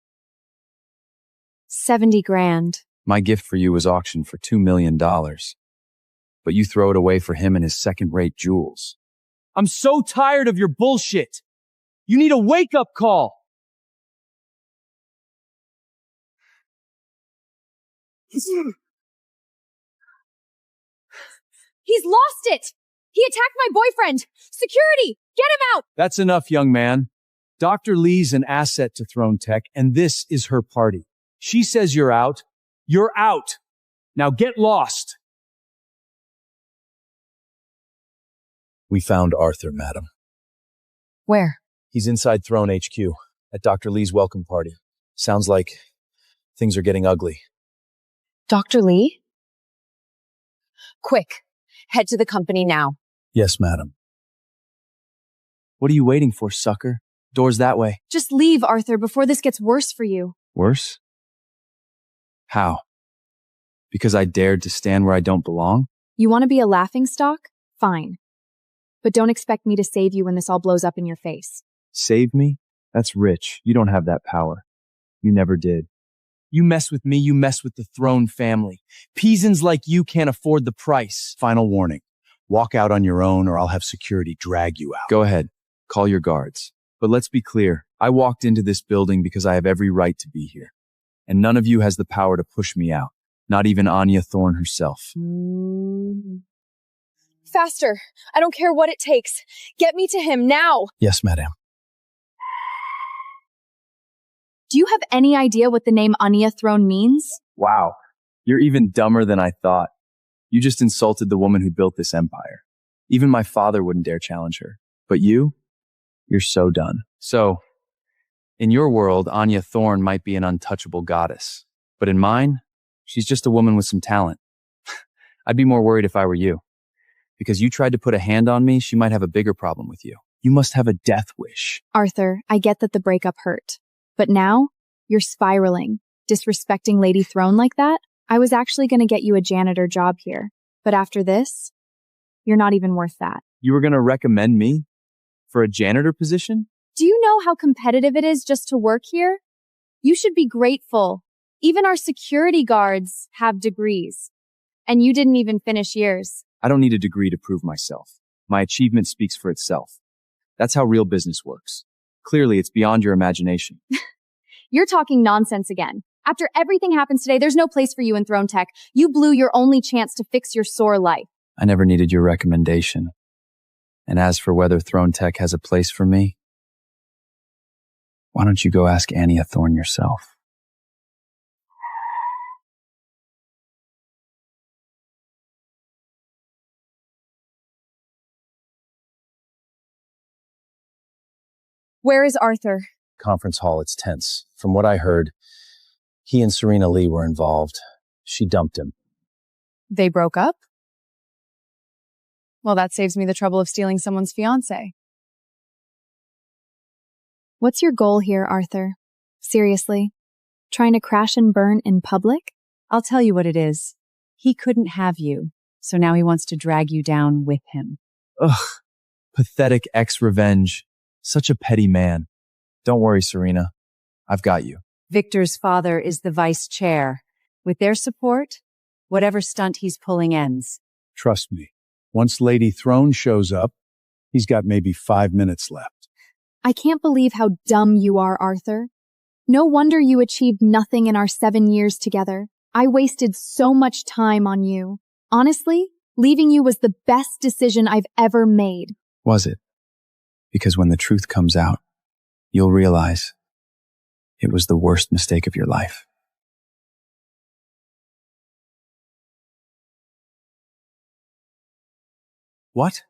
70 grand. My gift for you was auctioned for $2 million. But you throw it away for him and his second-rate jewels. I'm so tired of your bullshit. You need a wake-up call. He's lost it! He attacked my boyfriend! Security! Get him out! That's enough, young man. Dr. Lee's an asset to Thorne Tech, and this is her party. She says you're out. You're out. Now get lost. We found Arthur, madam. Where? He's inside Thorne HQ, at Dr. Lee's welcome party. Sounds like things are getting ugly. Dr. Lee? Quick, head to the company now. Yes, madam. What are you waiting for, sucker? Door's that way. Just leave, Arthur, before this gets worse for you. Worse? How? Because I dared to stand where I don't belong? You want to be a laughingstock? Fine. But don't expect me to save you when this all blows up in your face. Save me? That's rich. You don't have that power. You never did. You mess with me, you mess with the Thorne family. Peasants like you can't afford the price. Final warning. Walk out on your own or I'll have security drag you out. Go ahead. Call your guards. But let's be clear. I walked into this building because I have every right to be here. And none of you has the power to push me out. Not even Anya Thorne herself. Faster. I don't care what it takes. Get me to him now. Yes, madam. Do you have any idea what the name Anya Thorne means? Wow. You're even dumber than I thought. You just insulted the woman who built this empire. Even my father wouldn't dare challenge her. But you're so done. So, in your world, Anya Thorne might be an untouchable goddess. But in mine, she's just a woman with some talent. I'd be more worried if I were you. Because you tried to put a hand on me, she might have a bigger problem with you. You must have a death wish. Arthur, I get that the breakup hurt. But now, you're spiraling, disrespecting Lady Thorne like that. I was actually going to get you a janitor job here. But after this, you're not even worth that. You were going to recommend me for a janitor position? Do you know how competitive it is just to work here? You should be grateful. Even our security guards have degrees. And you didn't even finish yours. I don't need a degree to prove myself. My achievement speaks for itself. That's how real business works. Clearly, it's beyond your imagination. You're talking nonsense again. After everything happens today, there's no place for you in Thorne Tech. You blew your only chance to fix your sore life. I never needed your recommendation. And as for whether Thorne Tech has a place for me, why don't you go ask Anya Thorne yourself? Where is Arthur? Conference hall, it's tense. From what I heard, he and Serena Lee were involved. She dumped him. They broke up? Well, that saves me the trouble of stealing someone's fiancé. What's your goal here, Arthur? Seriously? Trying to crash and burn in public? I'll tell you what it is. He couldn't have you, so now he wants to drag you down with him. Ugh. Pathetic ex-revenge. Such a petty man. Don't worry, Serena. I've got you. Victor's father is the vice chair. With their support, whatever stunt he's pulling ends. Trust me. Once Lady Thorne shows up, he's got maybe 5 minutes left. I can't believe how dumb you are, Arthur. No wonder you achieved nothing in our 7 years together. I wasted so much time on you. Honestly, leaving you was the best decision I've ever made. Was it? Because when the truth comes out, you'll realize it was the worst mistake of your life. What?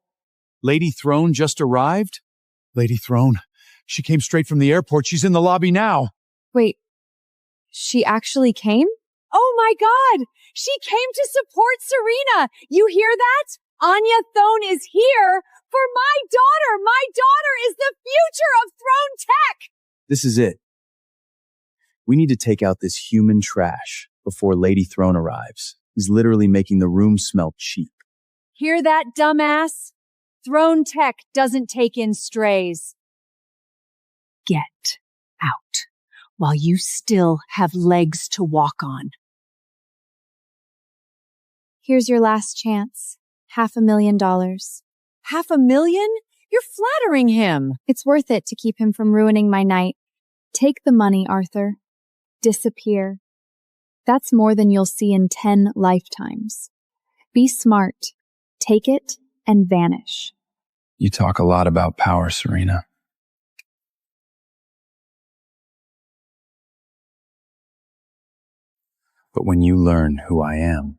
Lady Thorne just arrived? Lady Thorne. She came straight from the airport. She's in the lobby now. Wait, she actually came? Oh my god! She came to support Serena! You hear that? Anya Thone is here for my daughter! My daughter is the future of Throne Tech! This is it. We need to take out this human trash before Lady Throne arrives. He's literally making the room smell cheap. Hear that, dumbass? Throne Tech doesn't take in strays. Get out while you still have legs to walk on. Here's your last chance. $500,000. $500,000? You're flattering him. It's worth it to keep him from ruining my night. Take the money, Arthur. Disappear. That's more than you'll see in 10 lifetimes. Be smart. Take it and vanish. You talk a lot about power, Serena. But when you learn who I am,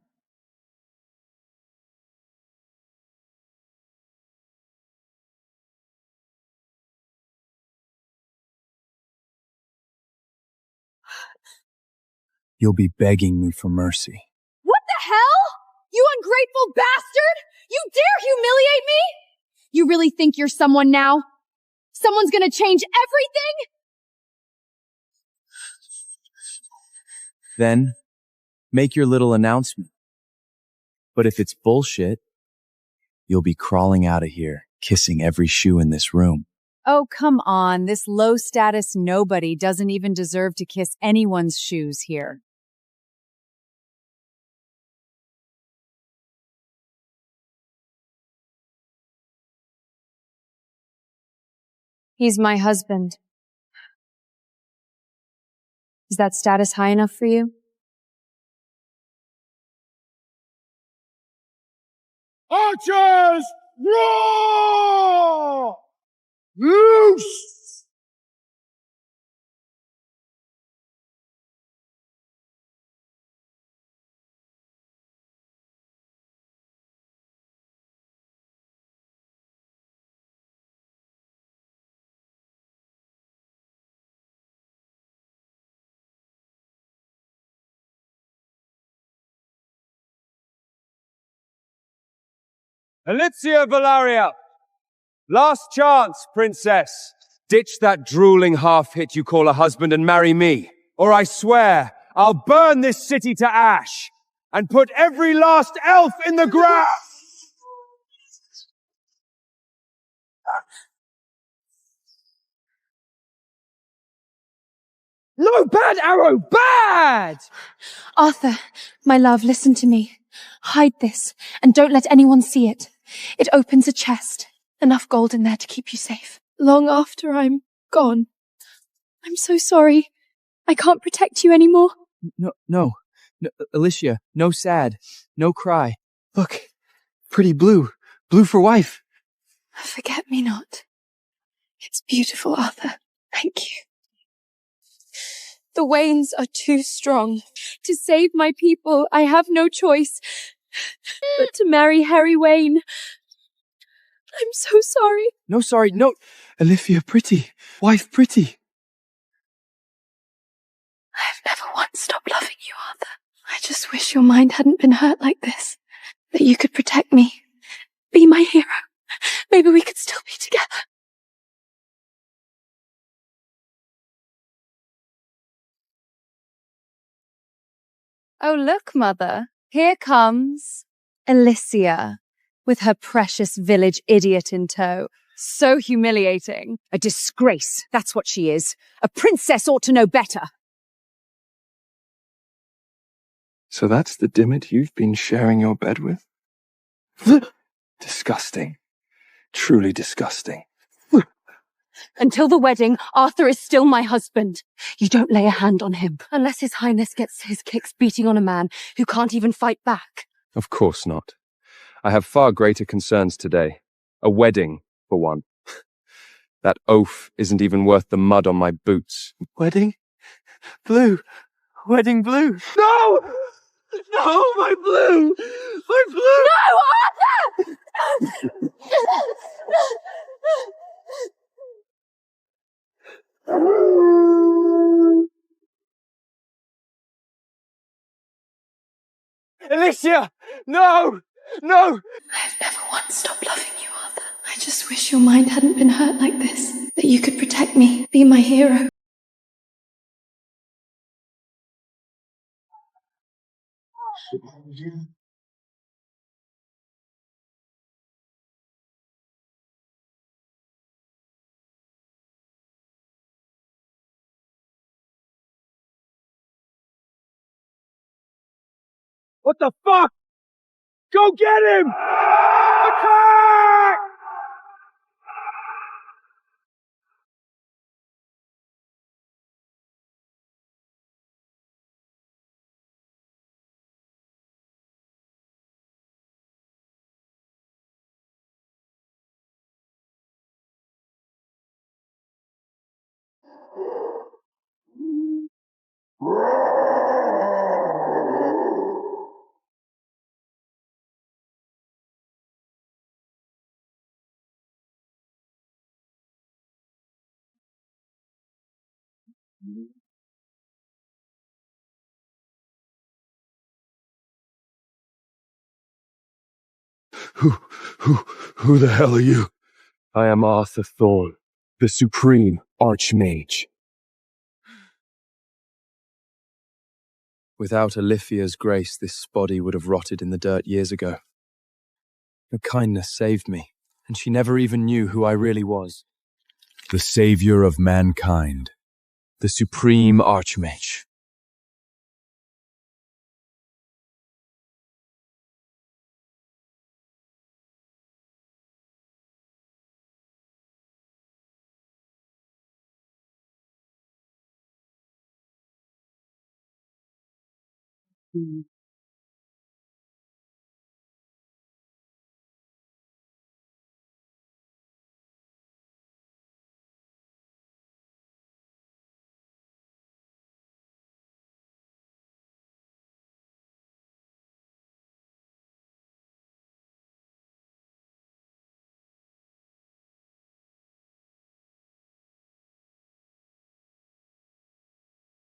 you'll be begging me for mercy. What the hell? You ungrateful bastard! You dare humiliate me? You really think you're someone now? Someone's gonna change everything? Then, make your little announcement. But if it's bullshit, you'll be crawling out of here, kissing every shoe in this room. Oh, come on. This low-status nobody doesn't even deserve to kiss anyone's shoes here. He's my husband. Is that status high enough for you? Archers, roar! Loose! Elysia Valaria! Last chance, princess. Ditch that drooling half-hit you call a husband and marry me. Or I swear, I'll burn this city to ash and put every last elf in the ground! No, bad arrow, bad! Arthur, my love, listen to me. Hide this, and don't let anyone see it. It opens a chest. Enough gold in there to keep you safe. Long after I'm gone. I'm so sorry. I can't protect you anymore. No, Elysia, no sad, no cry. Look, pretty blue for wife. Forget me not. It's beautiful, Arthur. Thank you. The Waynes are too strong. To save my people, I have no choice but to marry Harry Wayne. I'm so sorry. No sorry, no. Elysia, pretty. Wife, pretty. I've never once stopped loving you, Arthur. I just wish your mind hadn't been hurt like this. That you could protect me. Be my hero. Maybe we could still be together. Oh, look, Mother. Here comes Elysia with her precious village idiot in tow. So humiliating. A disgrace, that's what she is. A princess ought to know better. So that's the dimwit you've been sharing your bed with? Disgusting. Truly disgusting. Until the wedding, Arthur is still my husband. You don't lay a hand on him, unless His Highness gets his kicks beating on a man who can't even fight back. Of course not. I have far greater concerns today. A wedding, for one. That oaf isn't even worth the mud on my boots. Wedding? Blue. Wedding blue. No! No, my blue! My blue! No, Arthur! Elysia! No! No! I've never once stopped loving you, Arthur. I just wish your mind hadn't been hurt like this. That you could protect me, be my hero. What the fuck? Go get him! Attack! Who the hell are you? I am Arthur Thorne, the Supreme Archmage. Without Alicia's grace, this body would have rotted in the dirt years ago. Her kindness saved me, and she never even knew who I really was. The savior of mankind. The Supreme Archmage.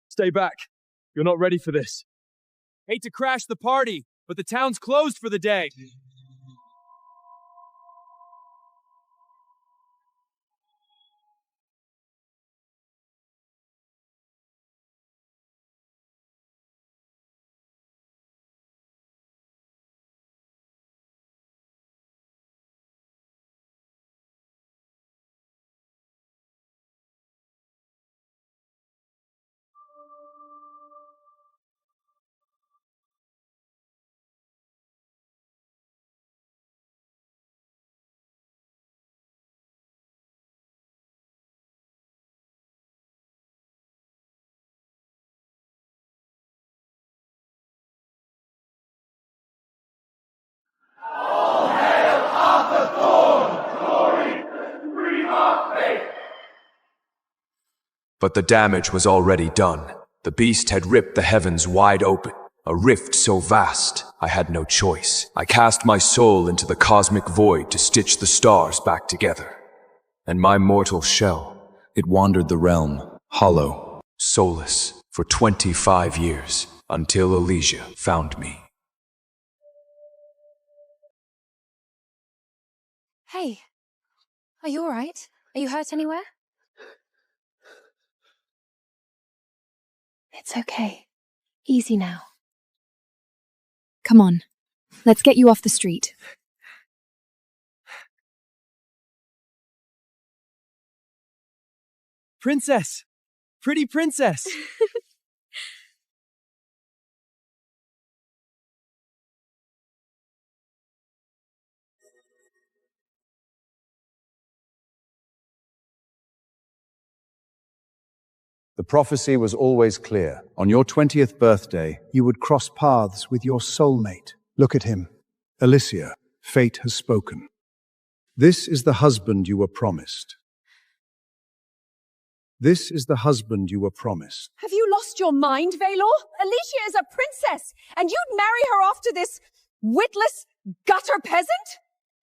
Stay back. You're not ready for this. Hate to crash the party, but the town's closed for the day. But the damage was already done. The beast had ripped the heavens wide open, a rift so vast, I had no choice. I cast my soul into the cosmic void to stitch the stars back together. And my mortal shell, it wandered the realm, hollow, soulless, for 25 years, until Elysia found me. Hey, are you alright? Are you hurt anywhere? It's okay. Easy now. Come on, let's get you off the street. Princess! Pretty princess! The prophecy was always clear. On your 20th birthday, you would cross paths with your soulmate. Look at him. Elysia, fate has spoken. This is the husband you were promised. This is the husband you were promised. Have you lost your mind, Valor? Elysia is a princess, and you'd marry her off to this witless gutter peasant?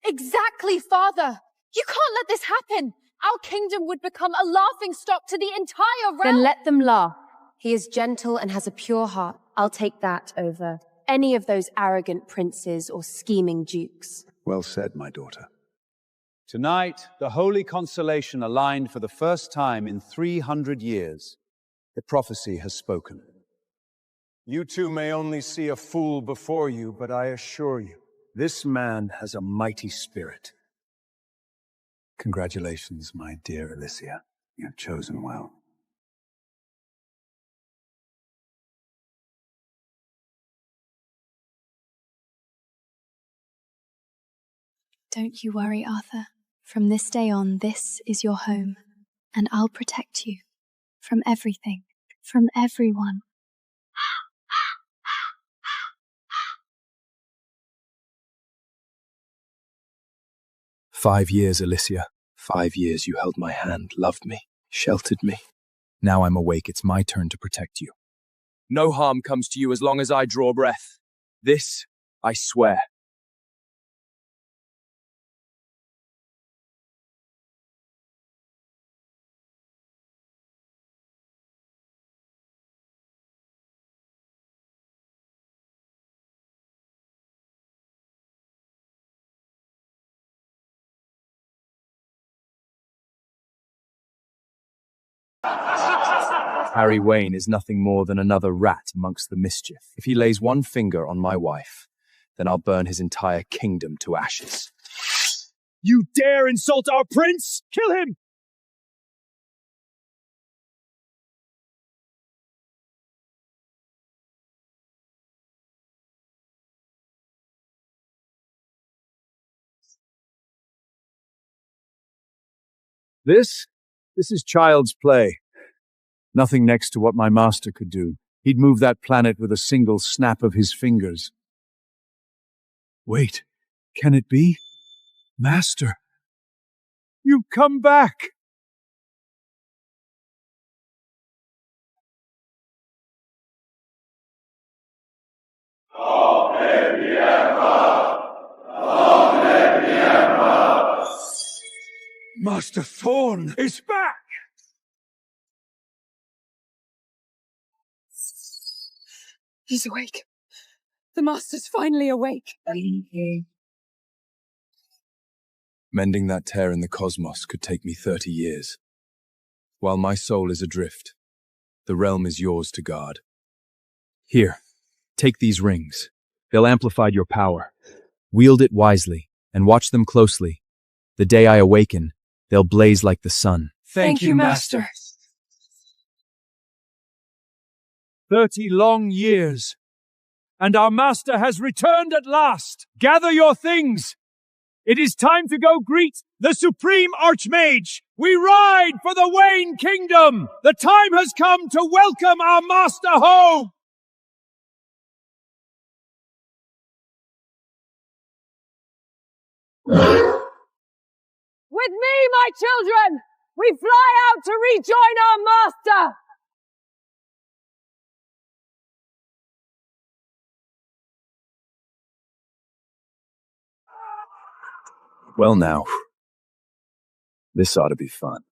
Exactly, Father. You can't let this happen. Our kingdom would become a laughingstock to the entire realm. Then let them laugh. He is gentle and has a pure heart. I'll take that over any of those arrogant princes or scheming dukes. Well said, my daughter. Tonight, the Holy Constellation aligned for the first time in 300 years. The prophecy has spoken. You two may only see a fool before you, but I assure you, this man has a mighty spirit. Congratulations, my dear Elysia. You have chosen well. Don't you worry, Arthur. From this day on, this is your home, and I'll protect you. From everything. From everyone. "5 years, Elysia. 5 years you held my hand, loved me, sheltered me. Now I'm awake, it's my turn to protect you. No harm comes to you as long as I draw breath. This, I swear." Harry Wayne is nothing more than another rat amongst the mischief. If he lays one finger on my wife, then I'll burn his entire kingdom to ashes. You dare insult our prince? Kill him! This is child's play. Nothing next to what my master could do. He'd move that planet with a single snap of his fingers. Wait, can it be? Master! You've come back! Master Thorne is back! He's awake. The Master's finally awake. Mending that tear in the cosmos could take me 30 years. While my soul is adrift, the realm is yours to guard. Here, take these rings. They'll amplify your power. Wield it wisely, and watch them closely. The day I awaken, they'll blaze like the sun. Thank you, Master. 30 long years, and our master has returned at last. Gather your things. It is time to go greet the Supreme Archmage. We ride for the Wayne Kingdom. The time has come to welcome our master home. With me, my children, we fly out to rejoin our master. Well now, this ought to be fun.